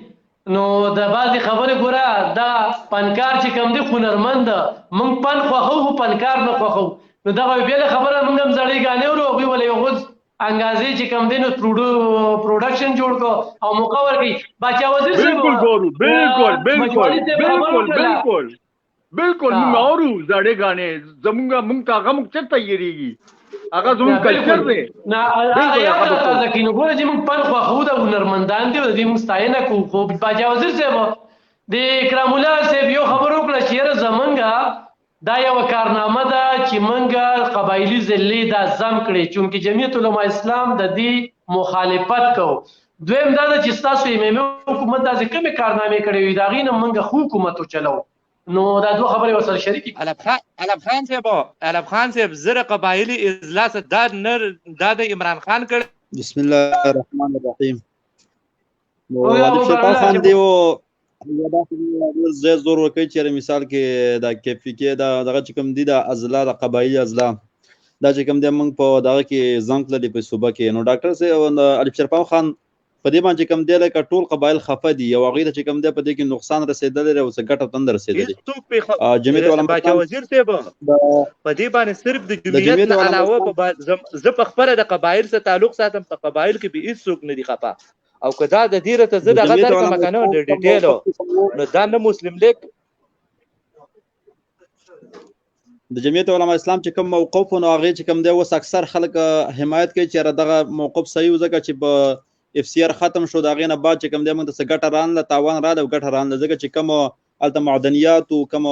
S1: نو د بعضی خبره ګوره دا پنکار چې کم دی هنرمند مونږ پن خوخو پنکار نه خوخو نو دا بیل خبره مونږ هم زړی غانې ورو وی ولې یو غوز انګازي چې کم دی نو پروډکشن جوړ کو او موقع ورکی باچا وزیر
S5: بالکل ګورو بالکل موږ اورو زړې غانې زمونږ ته هغه موږ ته تیاریږي هغه زموږ کلچر دی
S1: نه هغه تازه کینو ګوره چې موږ پن خو د هنرمندان دی د موږ ستاینه کو خو باچا وزیر صاحب د کرام الله صاحب یو خبر وکړه چې زمونږ دا یو کارنامه ده چې موږ قبایلی ضلع دا ځم کړي چونکه جمعیت علما اسلام د دې مخالفت کو دویم دا چې تاسو امامي حکومت د کومه کارنامه کړې وي دا غینه موږ حکومت چلو نو دا دوه خبرې وسره شریکي
S3: علب خان صاحب زره قبایلی اجلاس دا د عمران خان کړ
S6: بسم الله الرحمن الرحیم علي شرفاو خان دیو دا زه زور ورکوي چې مثال کې دا کیفي کې دا دغه چې کوم دي د ازلا د قبایلی ازلا دا چې کوم دی موږ په دغه کې زنګ لري په صوبه کې نو ډاکټر صاحب علي شرفاو خان په دې باندې کوم دی لکه ټول قبایل خفه دي او هغه چې کوم دی په دې کې نقصان رسیدلی او څه ګټه تند رسیدلی
S3: جمعیت علما باچا وزیر صاحب په دې باندې صرف د جمعیت نه علاوه زه په خپل د قبایل سره تعلق ساتم په قبایل کې به هیڅ څوک نه دي خفه او کدا د دیره ته زه دغه درک مکنه د ډیټیل نو دا نه مسلم لیگ
S6: د جمعیت علما اسلام چې کوم موقف نو هغه چې کوم دی اوس اکثر خلک حمایت کوي چې دغه موقف صحیح وځکه چې په اف سی آر ختم شو دا غینه بعد چې کوم دی موږ ته ګټه رانله تاوان رااله ګټه رانله ځکه چې کوم الته معدنیات او کوم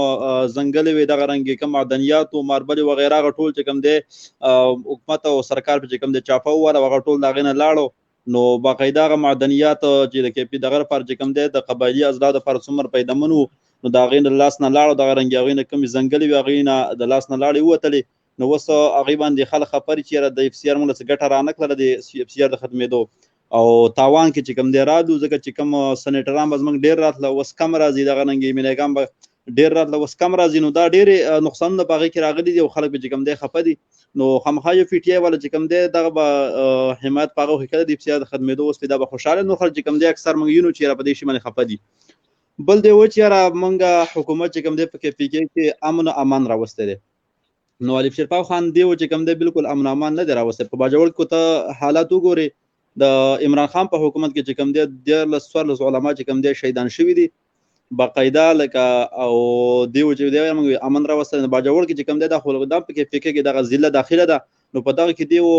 S6: ځنګل وي دغه رنګ کوم معدنیات او ماربل و غیره غټول چې کوم دی حکومت او سرکار په چې کوم دی چاپو وره غټول دا غینه لاړو نو باقاعده غ معدنیات چې د کې په دغه پر چې کوم دی د قبایلی ازلا د پر څومره پیدا منو نو دا غینه لاس نه لاړو دغه رنګ غینه کوم ځنګل وي غینه د لاس نه لاړې وتلې نو وسه هغه باندې خلک خبري چې د اف سی آر موږ څخه ګټه رانه کړل د اف سی آر د ختمېدو او تاوان کې چې کوم دی رادو ځکه چې کوم سنټران بس موږ ډیر راتله وس کم راځي دغه رنګ ملګام به ډیر راتله وس کم راځي نو دا ډیر نقصان نه باغې کې راغلي دي او خلک به چې کوم دی خفه دي نو خامخا یو پی ټی آی ولا چې کوم دی دغه به حمایت پاغه وکړي د اف د خدمتو اوس پیدا به خوشاله نو خلک چې کوم دی اکثر موږ یو چې را په دې شي باندې خفه دي بل دی و چې را موږ حکومت چې کوم دی په کې امن او امان راوستل نو علي شرفاو خان دی و چې کوم دی بالکل امن امان نه دی راوستل په باجوړ کو ته حالات وګوري د عمران خان په حکومت کې چې کوم دی د لسوار علماء چې کوم دی شهیدان شوی دي باقاعده لکه او دیو چې دی موږ امن راوستل باجوړ کې چې کوم دی د خلکو د پکې فکر کې د ضلع داخله ده نو په دغه کې دیو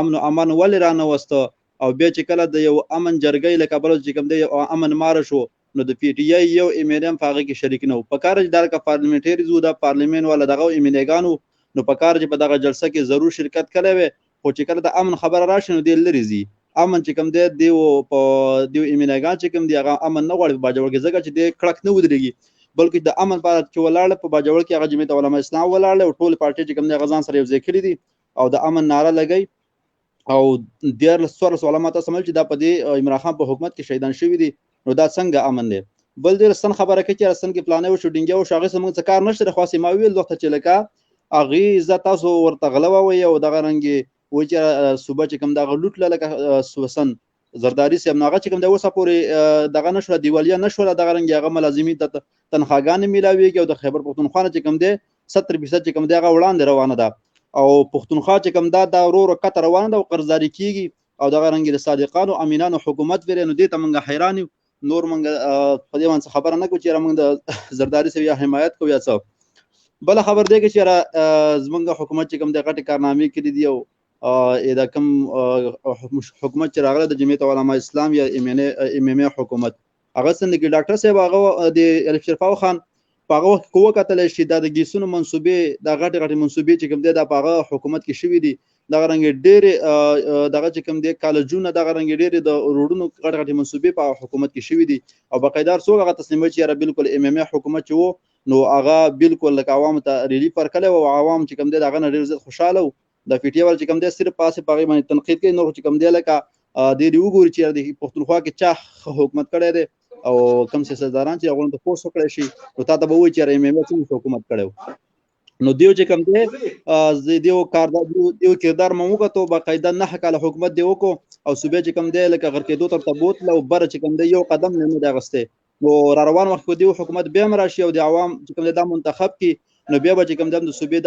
S6: امن او امان ولې رانه وسته او بیا چې کله د یو امن جرګې لکه بل چې کوم دی امن مار شو نو د پی ټی آی یو ایمینم فاغه کې شریک نه په کار چې د پارلیمنټری زو د پارلیمنت ولا دغه ایمینګانو نو په کار چې په دغه جلسه کې ضرور شرکت کړي خو چې کله د امن خبر راشي نو دی لري زی امن چې کوم دی دیو په دیو ایمینګان چې کوم دی هغه امن نه غواړي باجوړ کې ځکه چې دی کړک نه ودرېږي بلکې د امن په حالت کې ولاړ په باجوړ کې هغه جمعیت علماء اسلام ولاړ او ټول پارټي چې کوم دی غزان سره یو ځای کړی دي او د امن ناره لګی او 14 علماء ته سمل چې دا په دې عمران خان په حکومت کې شهیدان شوی دي نو دا څنګه امن دی بل ډیر سن خبره کوي چې رسن کې پلان او شوټینګ او شاغه سمون څه کار نشته خاصه ما ویل وخت چې لکه اغي عزت تاسو ورته غلوه وي او دغه رنګي و چې صوبه چې کوم دغه لوټ لکه سوسن زرداری سیم ناغه چې کوم د وسه پورې دغه نشو دیوالیا نشو دغه رنګ هغه ملازمي ته تنخواګان میلاویږي او د خیبر پختونخوا چې کوم دی 70% چې کوم دی هغه وړاندې روانه ده او پختونخوا چې کوم دا ورو کته روانه ده او قرضداري کیږي او دغه رنګ د صادقانو امینانو حکومت ورې نو دې ته موږ حیران نور موږ په دې باندې خبره نه کوو چې موږ د زرداری سوي حمایت کوو یا څه بل خبر دی چې زمونږ حکومت چې کوم د غټ کارنامې کړي دي او دا کوم حکومت چې راغله د جمعیت علماء اسلام یا ام حکومت هغه څنګه کې ډاکټر صاحب هغه د الف شرفاو خان په هغه وخت کوه کتل شي د ګیسونو منسوبې د غټ منسوبې چې کوم دی د هغه حکومت کې شوی دي دغه رنګ ډېر دغه چې کوم دی کالجونه دغه رنګ ډېر د روډونو غټ منسوبې په حکومت کې شوی دي او باقاعده څوک هغه تسلیموي چې را بالکل ام حکومت چې وو نو هغه بالکل لکه عوام ته ریلیف ورکړي او عوام چې کوم دی دغه ډېر زیات خوشاله وو د پی ټی ول چې کوم دی صرف پاسه پاغي باندې تنقید کوي نور چې کوم دی لکه د دې وګوري چې د پښتونخوا کې چا حکومت کړی دی او کم سیاستداران چې هغه ته پوسټ کړی شي نو تا ته به وایي چې ام څنګه حکومت کړو نو دیو چې کوم دی دیو کاردار دیو کردار موګه ته باقاعده نه کاله حکومت دی وکړو او صوبې چې کوم دی لکه غر کې دوه تر تبوت لو بر چې کوم دی یو قدم نه دی غسته نو را روان وخت دیو حکومت به مراشي او د عوام چې کوم دی د منتخب کی نو بیا به چې کوم د صوبې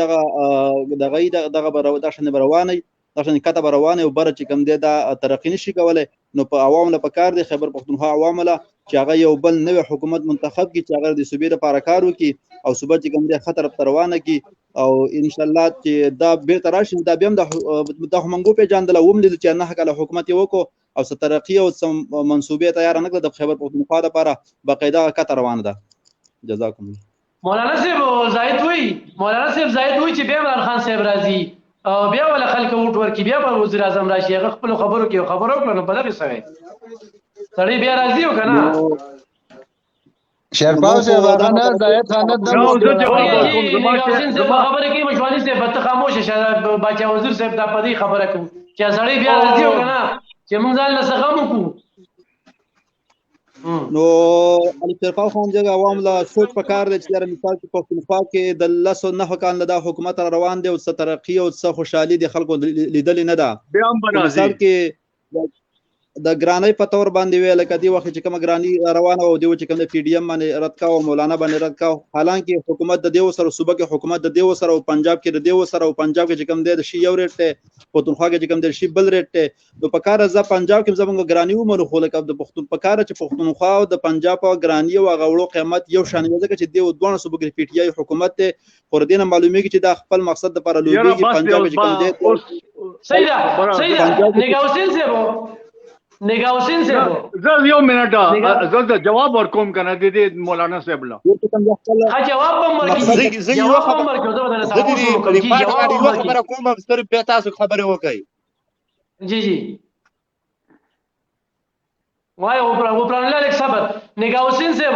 S6: دغه د شنه رواني دغه کته روانه او بر چې کوم دی د ترقی نشي کولای نو په عوام له پکار دی خیبر پختونخوا عوام له چې هغه یو بل نوې حکومت منتخب کی چې هغه د صوبې لپاره کار وکړي او صوبې چې کوم دی خطر روانه کی او ان شاء الله چې دا به تراشي دا بیا د همنګو په جاندل ووم لیدل چې نه کله حکومت یو کو او سترقی او منسوبې تیار نه کړ د خیبر پختونخوا لپاره باقاعده کته روانه ده جزاکم
S1: مولانا صاحب زاید وی چې بیا عمران خان صاحب راځي او بیا ول خلک ووټ ورکړي بیا به وزیر اعظم راشي هغه خپل خبرو کې خبرو کړو په دغه سوي سړی بیا راځي او کنه
S2: شرپاو سے غانا زاید خان د
S1: خبره کې مشوالي سے بت خاموش شه باچا وزیر صاحب دا په دې خبره کوي چې سړی بیا راځي او کنه چې موږ ځان له څنګه وکړو
S6: نو علي شرپاو خان دغه عوام لا سوچ پکار دي چې مثال په پښتونخوا کې د لسو نه کال د حکومت روان دي او سترقی او څه خوشحالي د خلکو لیدل نه ده
S5: بیا هم
S6: مثال کې د ګرانۍ په تور باندې ویل کدي وخت چې کوم ګرانی روانه او دی چې کوم د پی ډی ایم باندې رد کا او مولانا باندې رد کا حالانکه حکومت د دیو سره صوبه کې حکومت د دیو سره او پنجاب کې د دیو سره او پنجاب کې چې کوم د شی یو ریټ ته پښتونخوا کې چې کوم د شی بل ریټ ته نو په کار ز پنجاب کې زمونږ ګرانی و مرو خو لکه د پښتون په کار چې پښتونخوا او د پنجاب او ګرانی او غوړو قیمت یو شان وي ځکه چې دیو دوه صوبه کې پی ټی آی حکومت ته خوردینه معلومیږي چې د خپل مقصد لپاره لوبيږي پنجاب کې کوم دی
S1: سیدا نگاوسین صاحب
S5: زه یو منټه زه جواب ورکوم کنه د دې مولانا صاحب له
S1: ها جواب هم ورکړي
S7: زه یو خبره کوم ستر په تاسو خبره وکړي
S1: جی وای او پران له صبر نگاوسین صاحب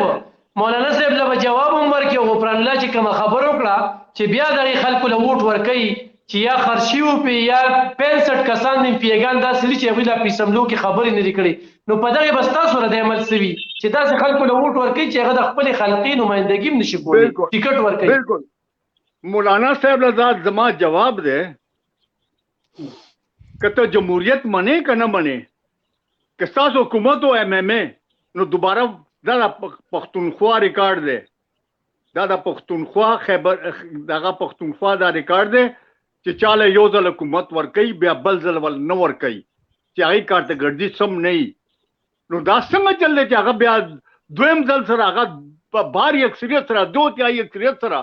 S1: مولانا صاحب له جواب هم ورکړي او پران له چې کوم خبر وکړه چې بیا د خلکو له ووټ ورکړي چې یا خرشیو په یا 65 کسان د پیګان داسې چې ویلا په سملو کې خبرې نه کړي نو په دغه بستا سره د عمل سوي چې داسې خلکو له ووټ ورکړي چې هغه د خپل خلقي نمائندګي نشي کولی ټیکټ ورکړي
S5: بالکل مولانا صاحب لزاد زما جواب ده کته جمهوریت منه کنه منه که تاسو حکومت او ام ام نو دوباره دا پښتونخوا ریکارډ ده دا پښتونخوا خیبر دغه پښتونخوا دا ریکارډ ده چې چاله یو ځل حکومت ورکړي بیا بل ځل ول نه ورکړي چې هغه کارته ګرځي سم نه نو دا څنګه چلې چې هغه بیا دویم ځل سره هغه په باري اکثریت سره دوه تیاي اکثریت سره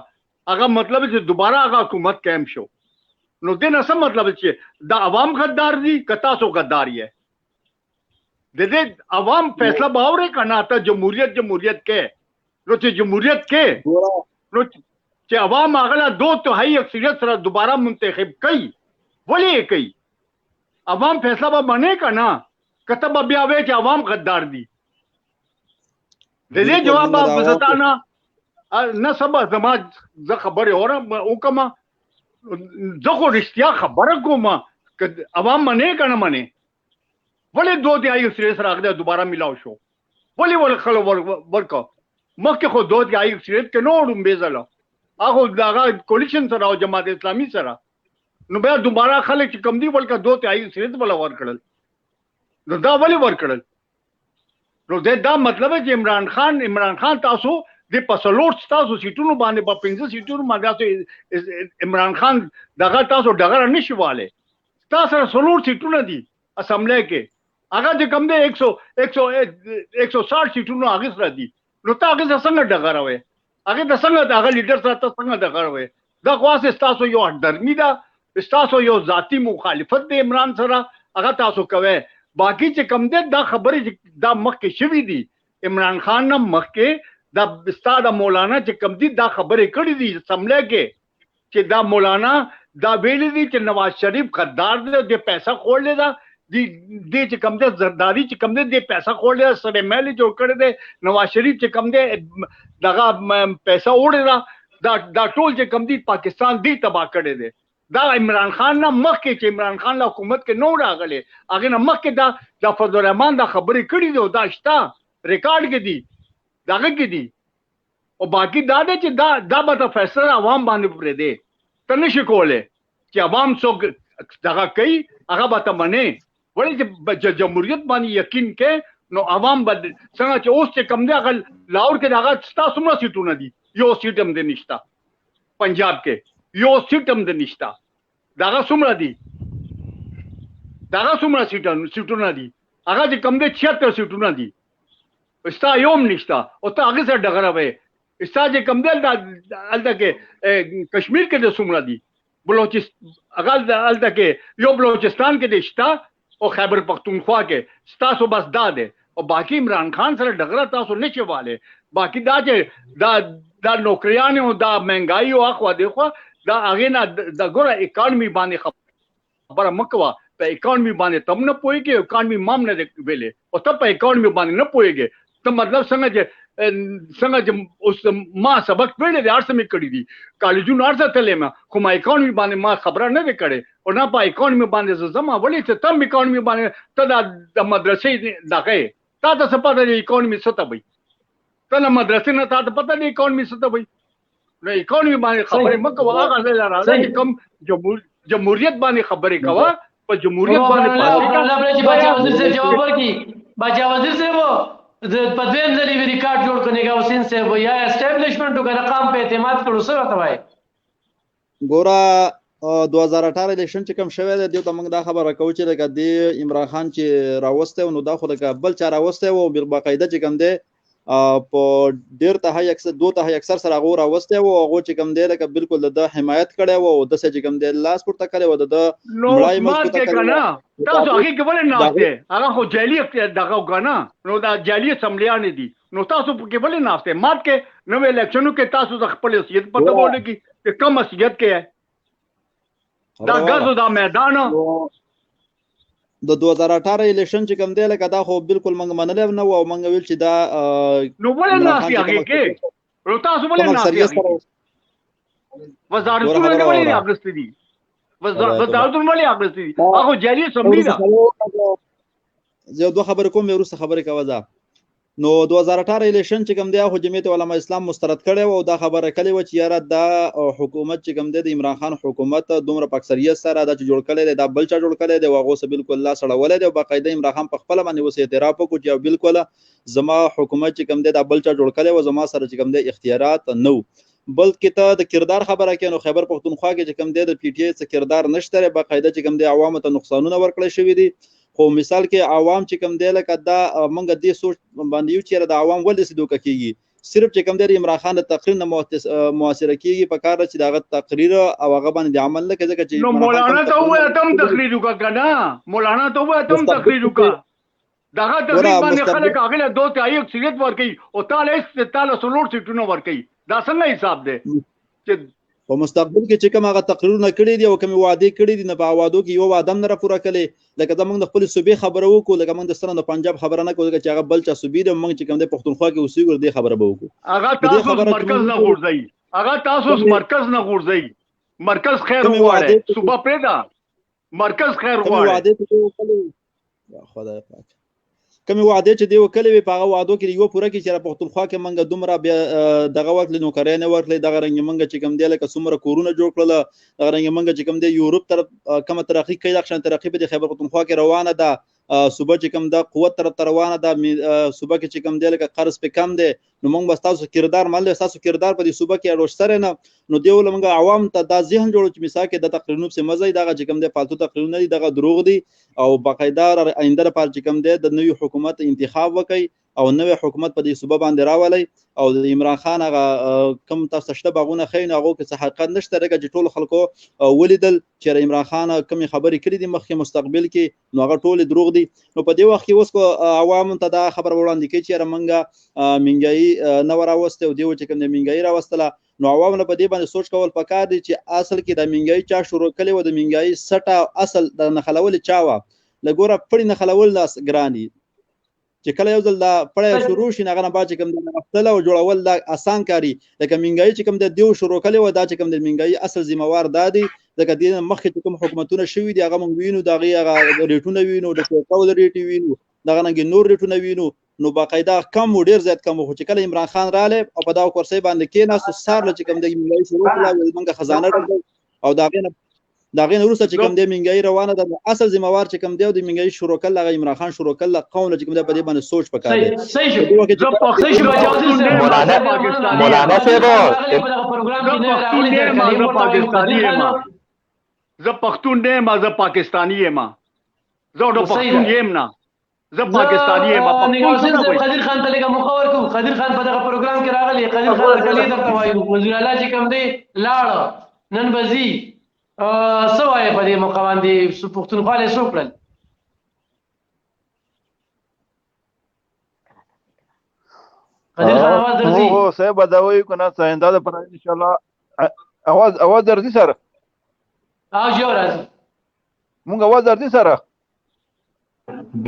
S5: هغه مطلب چې دوباره هغه حکومت قائم شو نو دې څه مطلب چې دا عوام غدار دي کتا سو غدار یې د دې عوام فیصله باورې کنا ته جمهوریت کې نو چې جمهوریت کې نو چې عوام هغه دو تهائی اکثریت سره دوباره منتخب کړي ولې کوي عوام فیصله به باندې کنا کته بیا وې چې عوام غدار دي د دې جواب بزتانا نه سبا زما زه خبرې وکړم زه خو رښتیا خبره کوم که عوام منې که نه منې ولې 2 تیائی اکثریت راغلی دوباره میلاو شو ولې خلک ورکړه مخکې خو 2 تیائی اکثریت کې نه و ډومبې ځله هغه دغه کولیشن سره او جماعت اسلامي سره نو بیا دوباره خلک چې کم دي ولکه 2 تیائی اکثریت ولا ورکړل نو دا ولې ورکړل نو دا مطلب چې عمران خان تاسو د پسلوټ تاسو سیټونو باندې په 15 سیټونو باندې عمران خان دغه تاسو دغه نشواله تاسو سره سلوټ سیټونه دي اسمبلی کې هغه چې کم دی 160 سیټونو هغه سره دي نو تا هغه څنګه دغه راوي هغه د څنګه دغه لیډر سره څنګه دغه راوي دا خاصه تاسو یو درمی دا تاسو یو ذاتی مخالفت د عمران سره هغه تاسو کوي باقی چې کم دی دا خبرې دا مخکې شوی دي عمران خان نه مخکې دا استاد مولانا چې کم دي دا خبرې کړې دي سمله کې چې دا مولانا دا ویلي دي چې نواز شریف غدار دی د پیسې خوړل دا د چې کم دي زرداری چې کم دي د پیسې خوړل سره مېلې جوړ کړی دی نواز شریف چې کم دي دغه پیسې وړي دا ټول چې کم دي پاکستان دی تباہ کړی دی دا عمران خان نه مخکې چې عمران خان له حکومت کې نو راغلی هغه نه مخکې دا فضل الرحمن دا خبرې کړې دي او دا شته ریکارډ کې دي داغه کې دي او باقی دا دی چې دا به د فیصله عوام باندې پرې دی ته نشي کولی چې عوام څوک دغه کوي هغه به ته منې ولې چې جمهوریت باندې یقین کې نو عوام به څنګه چې اوس چې کم دی هغه لاهور کې دغه ستا څومره سیټونه دي یو سیټ هم دی نشته پنجاب کې یو سیټ هم دی نشته دغه څومره دي دغه څومره سیټونه دي هغه چې کم دی 76 سیټونه دي ستا یوم نشته او ته هغه سره ډغره وې ستا چې کم دی هلته کې کشمیر کې د څومره دي هغه هلته کې یو بلوچستان کې دی شته او خیبر پختونخوا کې ستاسو بس دا دی او باقی عمران خان سره ډغره تاسو نشئ والی باقی دا چې دا نوکریان او دا مهنګایي او اخوا دیخوا دا هغې نه د ګوره اکانمي باندې خبره مه کوه په اکانمي باندې تم نه پوهېږې اکانمي مام نه دی ویلې او ته په اکانمي باندې نه پوهېږې ته مطلب څنګه چې اوس ما سبق ویلی دی هر څه مې کړي دي کالجونه هر څه تللی یم خو ما اکانمي باندې ما خبره نه دی کړې او نه په اکانمي باندې زه ځم ولې چې ته هم اکانمي باندې ته د مدرسې دغه یې تا ته څه پته دی اکانمي څه ته وایي ته له مدرسې نه تا ته پته دی اکانمي څه ته وایي نو اکانمي باندې خبرې مه کوه هغه ځای له راځه چې کوم جمهوریت باندې خبرې کوه په جمهوریت
S1: باندې جواب ورکړي باچا وزیر صاحب په دویم ځل یې ریکارډ جوړ کړی نگاه حسین صاحب یا اسټابلیشمنټ وګړه قام په اعتماد کړو څه ورته وایي
S6: ګوره 2018 الیکشن چې کوم شوی دی دې ته موږ دا خبره کوو چې لکه د عمران خان چې راوستی نو دا خو لکه بل چا راوستی و باقاعده چې کوم دی په ډېر تهی اکثر 2 تهی اکثر سره هغه راوستی و هغه چې کوم دی لکه بالکل د حمایت کړی و او داسې چې کوم دی لاس پورته کړی و د مړای مضبوطه کړی
S5: تاسو هغه کې ولې ناشته هغه خو جعلي دغه غنا نو دا جعلي اسمبلیان دي نو تاسو کې ولې ناشته مات کې نو الیکشنو کې تاسو د خپل حیثیت پته ولګي چې کم حیثیت کې ہے دا غزو دا میدان
S6: د 2018 الیکشن چې کوم دی لکه دا خو بالکل موږ منلی نه و او موږ ویل چې دا
S5: نو ولې ناشته هغه کې نو تاسو ولې ناشته وزارتونه ولې اغستې دي وزارتونه ولې اغستې دي هغه جعلي اسمبلی ده
S6: زه دوه خبرې کوم وروسته خبرې کوه ده نو 2018 الیکشن چې کوم دی خو جمعیت علما اسلام مسترد کړی و او دا خبره کړې وه چې یاره دا حکومت چې کوم دی د عمران خان حکومت دومره په اکثریت سره دا چې جوړ کړی دی دا بل چا جوړ کړی دی او هغو څه بالکل لاس اړولی دی او باقاعده عمران خان په خپله باندې اوس اعتراف وکړو چې بالکل زما حکومت چې کوم دی دا بل چا جوړ کړی و زما سره چې کوم دی اختیارات نه و بلکې ته د کردار خبره کوې نو خیبر پښتونخوا کې چې کوم دی د پی ټي آی څه کردار نشته دی باقاعده چې کوم دی عوامو ته نقصانونه ورکړی شوي دي خو مثال کې عوام چې کوم دی لکه دا موږ دې سوچ باندې یو چې د عوام ولې داسې دوکه کېږي صرف چې کوم دی عمران خان د تقریر نه محاصره کېږي په کار ده چې د هغه تقریر او هغه باندې عمل نه کوي ځکه چې
S5: نو مولانا ته ووایه ته هم تقریر وکړه که نه مولانا ته ووایه ته هم تقریر وکړه دغه تقریر باندې خلک هغې له 2 تیائی اکثریت ورکوي او تاله 16 سیټونه ورکوي دا څنګه حساب دی چې
S6: په مستقبل کې چې کوم هغه تقریرونه کړي دي او کوم وعده کړي دي نه په وعدو کې یو وعده نه را پوره کړي لکه زمونږ د خپل صوبې خبره وکړو لکه موږ د سره د پنجاب خبره نه کوو چې هغه بل چا صوبې د موږ چې کوم د پښتونخوا کې اوسېږو دې خبره به وکړو
S5: هغه تاسو مرکز نه غورځي هغه تاسو مرکز نه غورځي مرکز خیر وغواړي صوبه پرېدا مرکز خیر غواړي
S6: خدای پاک کوم وعده چې دی وکړي په هغه وعدو کې یو پوره کې چې پښتونخوا کې منګه دومره بیا دغه وخت له نوکرۍ نه ورکړي دغه رنګ منګه چې کوم دی لکه څومره کورونه جوړ کړل دغه رنګ منګه چې کوم دی یورپ طرف کومه ترقی کوي د شان ترقی په خیبر پښتونخوا کې روانه ده صوبه چې کوم د قوت طرف روانه ده صوبه کې چې کوم دی لکه قرض په کم دی نو موږ بس تاسو کردار مال تاسو کردار په دې صوبه کې اړوش سره نه نو دی ولمږه عوام ته دا ذهن جوړ چې مثال کې د تقریرونو په مزه دغه چې کوم دی فالتو تقریرونه دي دغه دروغ دي او باقاعده آینده لپاره چې کوم دی د نوې حکومت انتخاب وکړي او نوې حکومت په دې صوبه باندې راولي او د عمران خان هغه کم تاسو شته باغونه خین هغه کې څه حقیقت نشته رګه چې ټول خلکو ولیدل چې عمران خان کوم خبرې کړې دي مخکې مستقبل کې نو هغه ټول دروغ دي نو په دې وخت کې اوس کو عوام ته دا خبر وړاندې کوي چې رمنګه منګي نو راوسته او دیو چې کوم منګي راوستله نو عوام له په دې باندې سوچ کول پکار دي چې اصل کې د منګي چا شروع کړي و د منګي سټه اصل د نخلول چاوه لګوره پړې نخلول لاس ګرانی چې کله یو ځل دا پړې شروع شي نه غنه با چې کوم د خپل او جوړول دا آسان کاری لکه منګي چې کوم د دیو شروع کړي و دا چې کوم د منګي اصل ذمہوار دادي لکه د مخکې کوم حکومتونه شوي دي هغه مونږ وینو دا غي هغه ریټونه وینو د کوول ریټي وینو دا غنه نور ریټونه وینو نو باقاعده کم و ډیر زیات کم خو چې کله عمران خان رااله او په دا کرسي باندې کېناست سار چې کوم د منګي شروع کړه موږ خزانه او دا غین وروسته چې کوم د منګي روانه ده اصل ذمہوار چې کوم دی د منګي شروع کړه هغه عمران خان شروع کړه قوم چې کوم د په دې باندې سوچ وکړي
S1: صحیح شو مولانا صاحب پروګرام کې نه راغلي پاکستاني یم
S5: زه پښتون نه یم زه پاکستاني یم زه د پښتون یم نه زه پاکستاني یم
S1: قدیر خان ته لګه مخور کو قدیر خان په دغه پروګرام کې راغلی قدیر خان کلی درته وایو وزیر اعلی چې کوم دی لاړ نن بزی سوای په دې موقع باندې پښتونخوا له سوکړل قدیر خان आवाज درځي
S8: او صاحب دا وایي کنه څنګه دا پر ان شاء الله आवाज درځي سره
S1: جو راځي
S8: مونږ आवाज درځي سره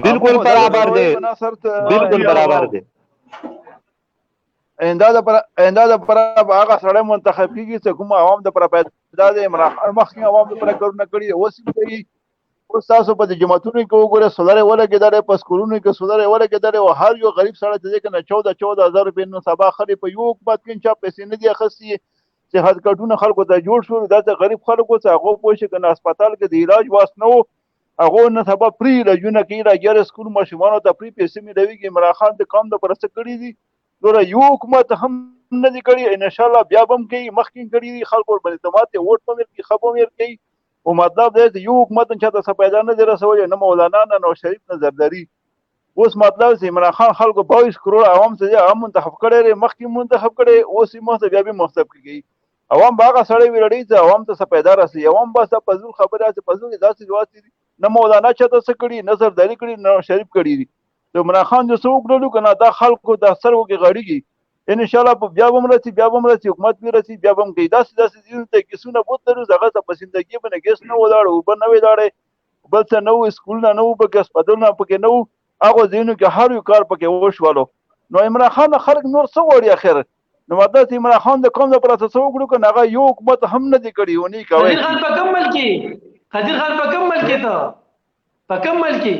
S9: بالکل برابر دی بالکل برابر دی
S8: اندازه پر هغه سره منتخب کیږي چې کوم عوام د پر پیدا د مخکې عوام د پر کارونه کړی اوس کوي اوس تاسو په جماعتونو کې وګوره سولره ولا کېدل په سکولونو کې سولره ولا کېدل او هر یو غریب سره چې کنه 14000 روپے نو سبا خري په یو حکومت کې چا پیسې نه دی اخستي چې هڅ کټونه خلکو ته جوړ شو دا غریب خلکو ته هغه پوښي کنه هسپتال کې د علاج واس نه هغه نه سبا پری لجونه کې راګر سکول ماشومان ته پری پیسې ملوي کې عمران خان د کام د پرسته کړی دي نو یو حکومت هم نه دی کړی ان شاء الله بیا بم کوي مخکې کړی دي خلکو باندې اعتماد ته ووټ پمیر کې خبرونه کوي او مطلب دی یو حکومت چې تاسو پیدا نه دی رسولې نه مولانا نه نو شریف نه زرداری اوس مطلب چې عمران خان خلکو 22 کروڑ عوام ته عام منتخب کړي مخکې منتخب کړي اوس یې مخ بیا به منتخب کیږي عوام باغه سړی ویلړي چې عوام ته څه پیدا راسي عوام بس په ځل خبره چې په ځل داسې جواب دي نه مولانا چاته څه کړي نه زرداری کړي نه شریف کړي دي نو عمران خان جو څوک ډلو کنه دا خلکو د سرو کې غړيږي ان شاء الله بیا به مرسي حکومت به رسي بیا به کې داسې دین ته کیسونه بوتلو زغه ته پسندګي باندې ګس نه ولاړ او بل نه ولاړ بل څه نو سکول نه نو په ګس پدونه پکې نو هغه زینو کې هر یو کار پکې وشوالو نو عمران خان خلک نور څه وړي اخر نو مدد عمران خان د کوم د پروسس وګړو کنه هغه یو حکومت هم نه دی کړی ونی کوي
S1: قدیر خان په کمل کې ته په کمل کې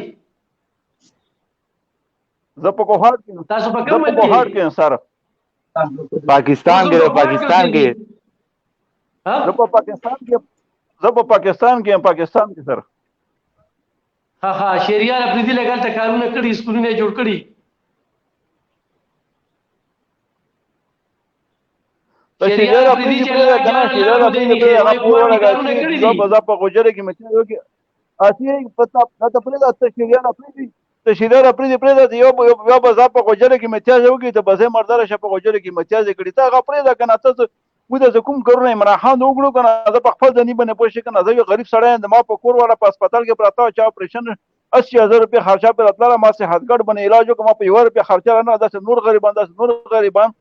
S8: زه په کوهار کې
S1: تاسو په کمل کې
S8: سره
S9: پاکستان کې
S8: زه په پاکستان کې سره
S1: ها شریعه پریدي لګل ته کارونه کړی سکولونه جوړ کړی
S8: شریعه پریدي چې په غوجره کې مته یو کې اسی پتا پرې د شریعه پریدي یو بازار په غوجره کې مته یو کې ته بزه مردار شپ غوجره کې مته کړي ته غپرې دا کنه تاسو ودا کوم کورونه عمران خان وګړو کنه زه په خپل ځنی باندې پوښښ کنه زه یو غریب سړی د ما په کور والا په هسپتال کې پراته چا اپریشن 80000 روپے خرچه پر اتلره ما صحت ګډ باندې علاج وکم په 1 روپے خرچه نه داسې نور غریبان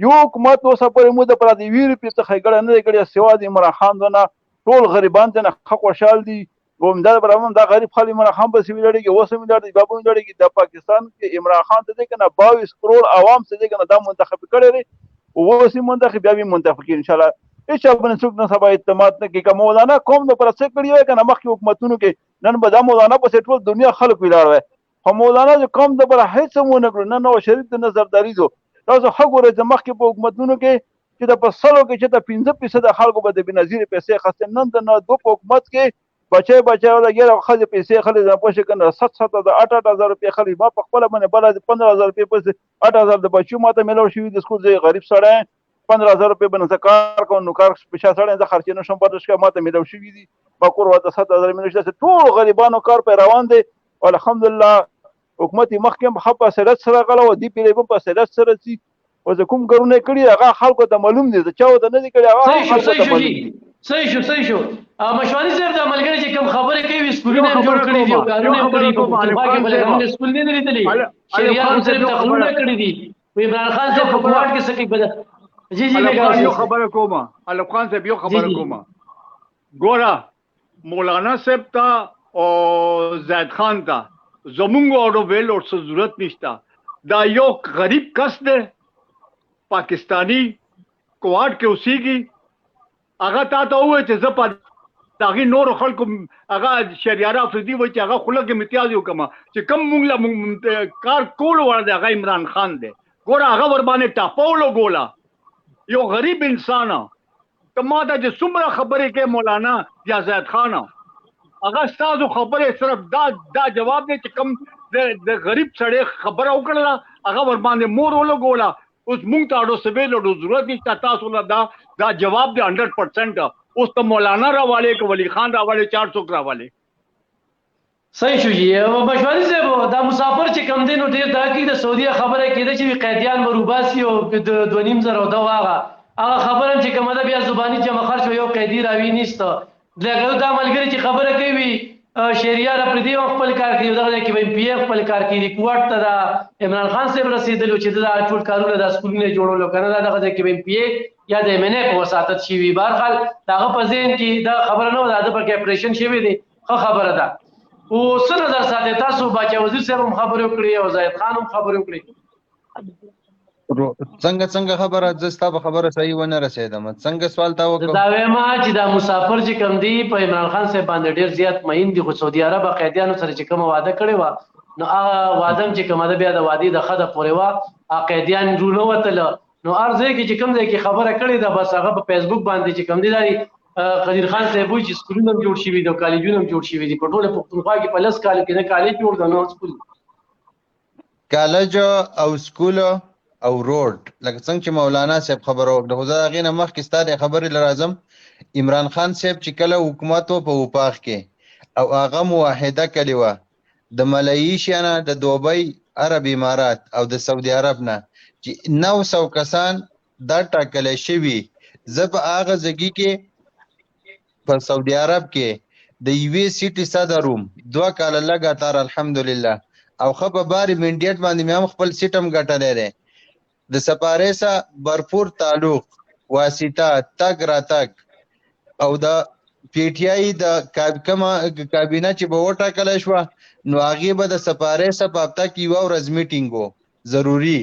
S8: یو حکومت اوسه پورې مو د پر د ویر په څخه ګړه نه ګړه سوا د عمران خان دونه ټول غریبان ته حق خوشحال دي ومدا برامن دا غریب خالي عمران خان په سیوی لړۍ کې وسه ملي لړۍ بابو لړۍ کې د پاکستان کې عمران خان ته کنه 22 کروڑ عوام ته کنه دا منتخب کړي او وسه منتخب بیا به منتخب کې ان شاء الله هیڅ باندې څوک نه سبا اعتماد نه کوي کوم مولانا قوم د پر څه کړی وای کنه مخکې حکومتونو کې نن به دا مولانا په ټول دنیا خلک ویلار وای هم مولانا چې قوم د پر هیڅ مو نه کړو نه شریف د نظرداري زو تاسو حق ورته مخکې په حکومتونو کې چې د پسلو کې چې د 15% خلکو به د بنظیر پیسې خاصه نن د نه دو حکومت کې بچي ولا ګره خځه پیسې خلې د پوښ کنه 7 د 8,000 روپیا خلې ما په خپل باندې بل 15,000 روپیا پس 8,000 د بچو ماته ملو شوی د سکول ځای غریب سره 15,000 روپیا باندې کار کوم نو کار په شاسړې د خرچ نه شم پدش کې ماته ملو شوی دي په کور وته 7,000 ملو شته ټول غریبانو کار په روان دي الحمدلله حکومت مخکم حق سره سره غلو دی پیلې په سره سره سي او زه کوم ګرونه کړی هغه خلکو ته معلوم دي چې چاو ته نه دي کړی هغه خلکو ته معلوم دي
S1: صحیح شو مشوانی صاحب د عملګری چې کوم خبره کوي سکولونه جوړ کړی دي کارونه کړی دي په باندې سکول نه لیدلې شریعت صرف تخلونه کړی دي عمران خان صاحب په کوټ کې سکی بده جی
S5: یو خبره کومه الف خان صاحب یو خبره کومه ګورا مولانا صاحب تا او زید خان تا زمونږ اورو ویل او څه ضرورت نشته دا یو غریب کس دی پاکستانی کوارټ کې اوسېږي هغه تا ته ووایي چې زه په دغې نورو خلکو هغه شهریار افریدي وایي چې هغه خوله کې امتیاز وکړم چې کوم موږ له کار کولو وړ دی هغه عمران خان دی ګوره هغه ورباندې ټاپولو ګوله یو غریب انسان ته ما ته چې څومره خبرې کوي مولانا یا زید خان هغه ستاسو خبرې صرف دا جواب دی چې کوم د غریب سړی خبره وکړله هغه ورباندې مور ولګوله اوس مونږ ته اړو سویلو ضرورت نشته تاسو له دا جواب دی 100% اوس ته مولانا راواله کو ولی خان راواله 400 راواله
S1: صحیح شو جی مشواری صاحب دا مسافر چې کم دین ډیر دا کې د سعودي خبره کېده چې قیدیان مروباسي او د 2.5 زره دا هغه خبره چې کومه ده بیا زبانی جمع خرج یو قیدی راوي نشته دغه دا ملګری چې خبره کوي شهریار افریدي خپل کار کوي دغه کې وي پی خپل کار کوي کوټ ته دا عمران خان صاحب رسیدلو چې دا ټول کارونه د سکولونه جوړولو کنه دغه کې وي پی یا د منه په وساتت شي وي بهرحال دغه په ذهن کې دا خبره نه ده د پر اپریشن شي وي دي خبره ده او څه نظر ساتي تاسو باچا وزیر صاحب هم خبرو کړی او زاید خان هم خبرو کړی
S2: څنګه خبره زستا په خبره صحیح ونه رسیدم څنګه سوال تا وکړ
S1: دا وایم چې دا مسافر چې کم دی په عمران خان صاحب باندې ډیر زیات مین دي خو سعودي عرب قیدیانو سره چې کوم وعده کړی و نو هغه وعده چې کوم ده بیا د وادي د خده پورې وا قیدیان رونه وتل نو ارزه کې چې کوم ځای کې خبره کړی ده بس هغه په فیسبوک باندې چې کوم دی قدیر خان صاحب وایي چې سکولونه جوړ شي دي کالجونه جوړ شي دي په ټوله پښتونخوا کې په لس کال کې نه کالج جوړ ده نو سکول
S2: کالج او سکول او روډ لکه څنګه چې مولانا صاحب خبره وکړه خو زه هغې نه مخکې ستا د خبرې لرازم عمران خان صاحب چې کله حکومت و په وپاخ کې او هغه موحده کړې وه د ملایشیا نه د دوبۍ عرب امارات او د سعودي عرب نه چې 900 کسان دا ټاکلی شوي زه په هغه ځګي کې په سعودي عرب کې د یوې سیټې صدر وم 2 کاله لګاتار الحمدلله او ښه په بارې منډیټ باندې مې هم خپل سیټ هم ګټلی دی د سپارې سره برپور تعلق واسطه تګ راتګ او د پی ټی آی د کابینه چې به وټاکلی شوه نو هغې به د سپارې سره په هفته کې یوه ورځ میټینګ و ضروري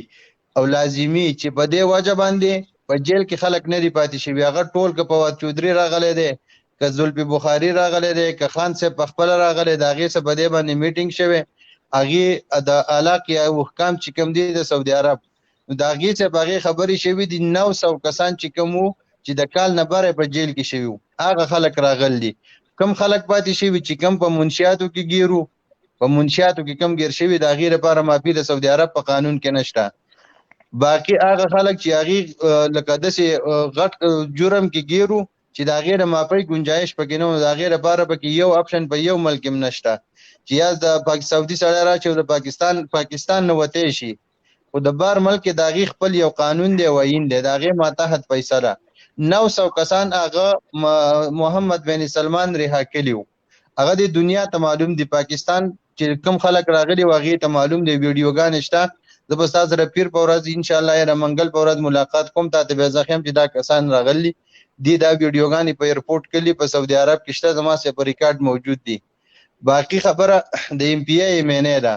S2: او لازمي چې په دې وجه باندې په جیل کې خلک نه دي پاتې شوي هغه ټول که فواد چودري راغلی دی که زلفي بخاري راغلی دی که خان صاحب پخپله راغلی د هغې سره په دې باندې میټینګ شوی هغې د علاق یا حکام چې کوم دی د سعودي عرب نو د هغې څخه په هغې خبرې شوي دي 900 کسان چې کوم وو چې د کال نه بره په جیل کې شوي وو هغه خلک راغل دي کم خلک پاتې شوي چې کم په منشیاتو کې ګیرو په منشیاتو کې کم ګیر شوي د هغې لپاره معافي د سعودي عرب په قانون کې نشته باقي هغه خلک چې هغې لکه داسې غټ جرم کې ګیرو چې د هغې د معافۍ ګنجایش پکې نه و د هغې لپاره پکې یو اپشن په یو ملک هم نشته چې یا د سعودي سړی راشي او د پاکستان نه وتی شي خو د بار ملک د هغې خپل یو قانون دی وین دی د هغې ماتحت فیصله 900 کسان هغه محمد بن سلمان رها کړي وو هغه د دنیا ته معلوم دی پاکستان چې کوم خلک راغلي و هغې ته معلوم دی ویډیوګانې شته زه به تاسو سره پیر په ورځ ان شاء الله یا منګل په ورځ ملاقات کوم. تاسو به زه خیم چې دا کسان راغلي دي دا ویډیوګانې په ایرپورټ کلی په سعودي عرب کې شته زما سره په ریکارډ موجود دي. باقی خبره د ایم پی ای ایم ده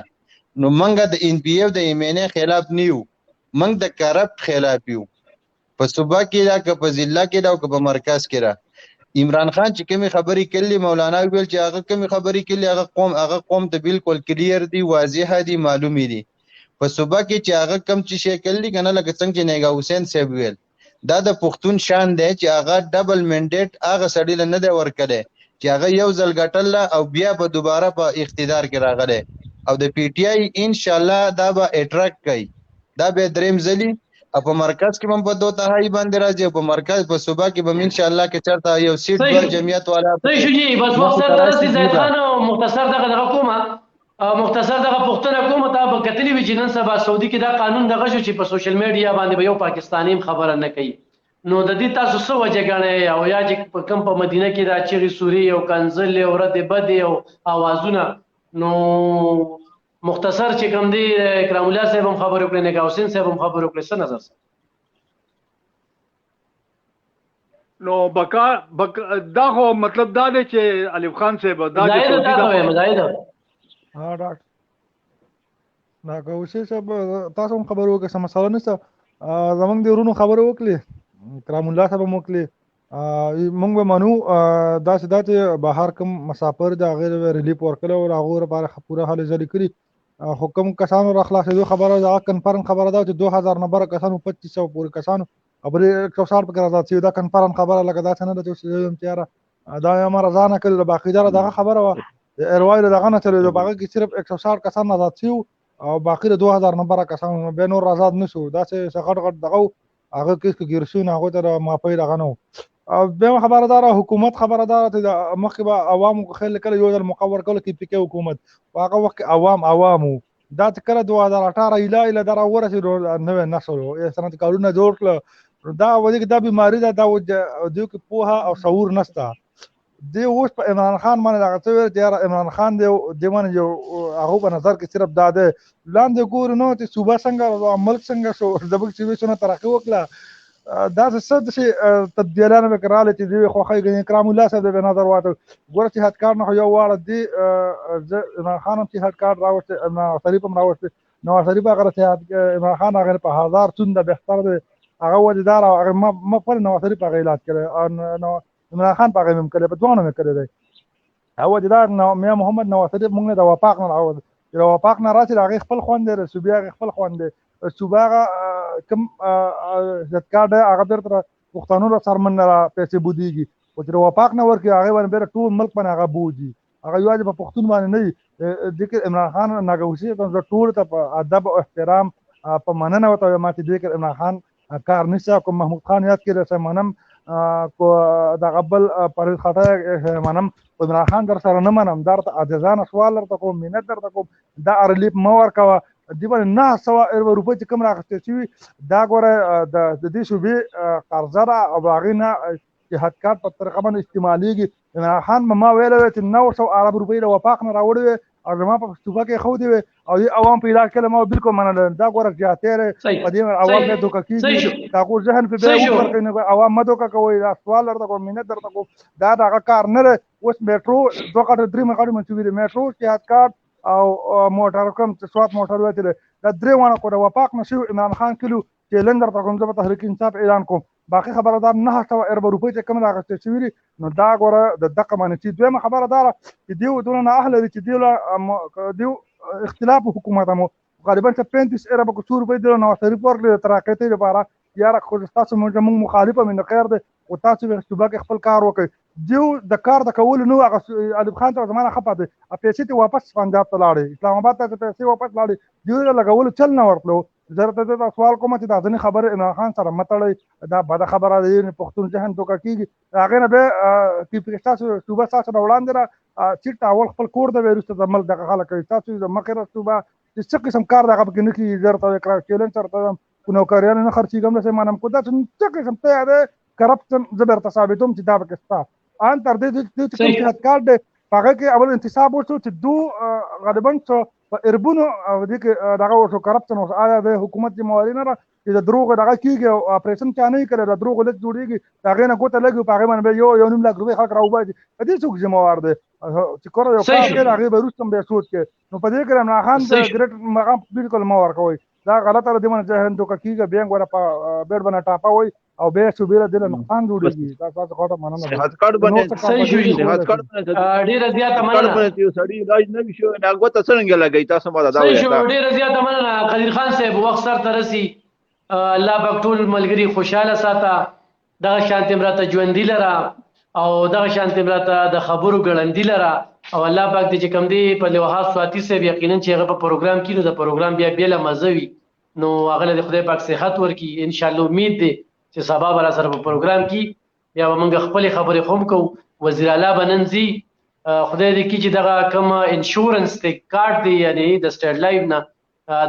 S2: نو منګه د ان پی ای او د ایم ان ای خلاف نیو منګ د کرپټ خلاف یو په صوبه کې دا که په ضلع کې دا او که په مرکز کې را. عمران خان چې کومې خبرې کړلې مولانا ویل چې هغه کومې خبرې کړلې هغه قوم ته بالکل کلیر دي واضح دي معلومې دي. په صوبه کې چې هغه کم چې شی کړلې کنه لکه څنګه چې نیګا حسین صاحب ویل دا د پښتون شان دی چې هغه ډبل منډیټ هغه سړی له نه دی ورکړی چې هغه یو ځل ګټل او بیا به دوباره په اقتدار کې راغلی او د پی ټی آی ان شاء الله دا به اټریکټ کوي دا به دریم ځلی او په مرکز کې هم په 2 تهائی باندې راځي او په مرکز په صوبه کې به ان شاء الله کې چرته یو سیټ بل جمعیت والا
S1: صحیح شو جی بس وخت سره درسي زید خان مختصر دغه کومه مختصر دغه پښتنه کومه ته په کتلی وی جنن سبا سعودي کې دا قانون دغه شو چې په سوشل میډیا باندې به یو پاکستانی خبره نه کوي نو د دې تاسو څه وجه غنئ او یا چې په کم په مدینه کې دا چیرې سوري او کنزل او رد بد او اوازونه نو مختصر چې کوم دی اکرام الله صاحب هم خبرو کړی نه حسین صاحب هم خبرو کړی څه نظر
S5: نو بقا دا خو مطلب دا دی چې الف خان صاحب دا
S1: مزاید
S4: ها ډاکټر نا کوشش تاسو هم خبرو کې سم مسله نشته زمونږ د ورونو خبرو وکړي اکرام الله صاحب هم وکړي مونږ به منو داسې دا چې بهر کوم مسافر د هغې ریلیف ورکړی او هغو لپاره پوره هلې ځلې کړي خو کوم کسانو را خلاصېدو خبره ده هغه کنفرم خبره ده چې 2000 نه بره کسانو 2500 پورې کسانو خبرې 160 پکې آزاد شوي دا کنفرم خبره لکه داسې نه ده چې یاره دا یې ما رضا نه کړې باقي دا دغه خبره وه ایروایل دغه نه چلېدو په هغه کې صرف 160 کسان آزاد شوي او باقي د 2000 نه بره کسانو بیا نور آزاد نه شو داسې څه غټ غټ دغه هغه کیس کې ګیر شوي نو هغوی ته د معافۍ دغه نه و بیا خبره داره حکومت خبره داره چې مخکې به عوامو خیل کله یو ځل مقرر کړل کې پی کې حکومت په هغه وخت کې عوامو دا چې کله 2018 ایله دا راورسېدو نوی نسل و سنت کارونه جوړ کړه دا وایي چې دا بیماري ده دا دوی کې پوهه او شعور نشته دی اوس په عمران خان باندې دغه څه ویل چې یاره عمران خان دی باندې یو هغو په نظر کې صرف دا دی لاندې ګورو نو چې صوبه څنګه ملک څنګه شو زموږ سیویشنه ترقي وکړه داسې څه داسې تبدیلانه پکې راغلې چې دوی خوښۍ ګڼي اکرام الله صاحب د نظر واچو ګوره چې هد کارت نه خو یو واړه دی عمران خان هم چې هد کارت راوستی نواز شریف هم راوستی نواز شریف هغه چې عمران خان هغه په 1000 څومره بهتر دی هغه وجدار او هغه ما پر نواز شریف هغه علاج کړی عمران خان په هغه مې کړی په دوانو مې کړی دی هغه وجدار میا محمد نواز شریف موږ نه د وفاق نه راوړ چې د وفاق نه راشي د هغې خپل خوند دی د صوبې هغې خپل خوند دی صوبه هغه کوم زدکار دی هغه بیرته پښتنو له څرمن نه پیسې بودیږي خو چې د وفاق نه ورکړي هغې باندې بیرته ټول ملک باندې هغه بوځي هغه یوازې په پښتون باندې نه وي دې کې عمران خان ناګوسي زه ټولو ته په ادب او احترام په مننه ورته وایم چې دې کې عمران خان کار نشته کوم محمود خان یاد کړي چې منم کو دغه بل پرویز خټک منم عمران خان در سره نه منم درته عاجزانه سوال درته کوم منت درته کوم دا ریلیف مه ورکوه دې باندې 900 روپۍ چې کوم رااخیستل شوي دا ګوره د دې صوبې قرضه ده او هغې نه چې هد کارت په طریقه باندې استعمالېږي عمران خان به ما ویلی وی چې 900 ارب روپۍ د وفاق نه راوړې وې او زما په صوبه کې ښودې وې او دې عوام په علاج کله ما بالکل منله دا ګوره زیاتې دی په دې عوام بیا دوکه کېږي که هغو ذهن پې بیا وکړ کوي عوام مه دوکه کوئ دا سوال درته کوم منت درته کوم دا د هغه کار نه دی اوس میټرو 2 غټه 3 غټې منصوبې دي میټرو چې هد کارت او موټر کوم سوات موټر وتی دی دا 3 وانه کو د وفاق نه شوي عمران خان کلو چیلنج درته کوم زه به تحریک انصاف اعلان کوم باقي خبره دا 900 ارب روپۍ چې کوم رااخیستل شوي دي نو دا ګوره د دقه باندې چې دویمه خبره دا ده چې دیو دونه نااهله دي چې دیو اختلاف حکومت هم غالبا چې 35 ارب کو 100 روپۍ د نواز شریف ورکړي د تراقیتۍ لپاره یاره خو تاسو موږ مخالفه من خیر دی او تاسو به صوبه کې خپل کار وکړئ دیو د کار د کولو نو هغه الف خان ته زمانه خپه دی پیسې ته واپس پنجاب ته لاړې اسلام آباد ته پیسې واپس لاړې دیو د لګولو چل نه ورتلو زه ته دا سوال کوم چې دا ځینې خبرې عمران خان سره مه تړئ دا بده خبره ده پښتون ذهن دوکه کېږي هغې نه بیا ستاسو صوبه ستاسو نه وړاندې را چیټ اول خپل کور ته بیا وروسته د ملک دغه خلک کوي ستاسو د مخې را صوبه چې څه قسم کار دغه پکې نه کېږي زه ورته وکړه چیلنج سره ته نوکریانو نه خرڅېږم داسې منم کو دا څه قسم ته دی کرپشن زه به درته ثابتوم چې دا پکې شته ان تر دې چې کوم صحت کارت دی په هغه کې اول انتصاب وشو چې دو غالبا په اربونو او دې کې دغه وشو کرپشن اوس آیا د حکومت ذمہواري نه ده چې د دروغ دغه کېږي او اپریشن چا نه کړی د دروغ لږ جوړېږي د هغې نه ګوته لګي په هغې باندې یو نیم لاک روپۍ خلک راوباسي په دې څوک ذمہوار دی چې کور یو کار کوي هغې به وروسته هم بیا سوچ کوي نو په دې کې عمران خان د ګریټ مقام بالکل مه ورکوئ دا غلطه ده دې باندې ذهن دوکه کېږي بیا ګوره په بیډ باندې ټاپه وایي او بیا صوبې له دې له نقصان جوړېږي دا تاسو خاطر مننه
S8: صحت کارت باندې
S1: صحیح شو ډېره زیاته مننه
S8: یو سړی علاج نه وي شو نه ګوته څرنګه لګی تاسو ما دا
S1: صحیح شو ډېره زیاته مننه قدیر خان صاحب وخت سرته رسي الله پاک ټول ملګري خوشحاله ساته دغه شانتې مراته ژوندي لره او دغه شانتې مراته د خبرو ګړندي لره او الله پاک دې چې کوم دی په لوحات سواتي صاحب یقینا چې هغه په پروګرام کې نو د پروګرام بیا بیله مزه وي نو هغه د خدای پاک صحت ورکړي ان شاء الله امید دی چې سبا به را سره په پروګرام کې بیا به موږ خپلې خبرې هم کوو وزیر اعلی به نن ځي خدای دې کړي چې دغه کوم انشورنس دی کارت دی یعنی د سټیټ لایف نه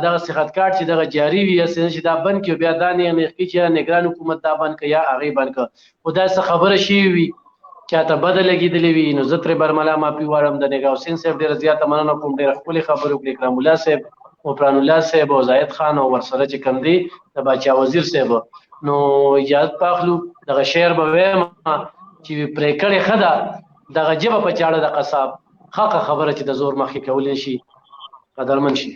S1: دغه صحت کارت چې دغه جاری وي چې دا بند کړي بیا دا نه کړي چې نگران حکومت دا بند کړي یا هغې بند کړي خو دا څه خبره شوې وي چاته بده لګېدلې وي نو زه ترې برملا معافي غواړم د نګاه حسین صاحب ډېره زیاته مننه کوم ډېره ښکلې خبرې وکړې اکرام الله صاحب او پران الله صاحب او زاید خان او ورسره چې کوم دی د باچا وزیر صاحب نو اجازت پاخلو دغه شعر به وایم چې پرې کړې ښه ده دغه ژبه په چاړه د قصاب حقه خبره چې د زور مخکې کولی شي قدرمن شي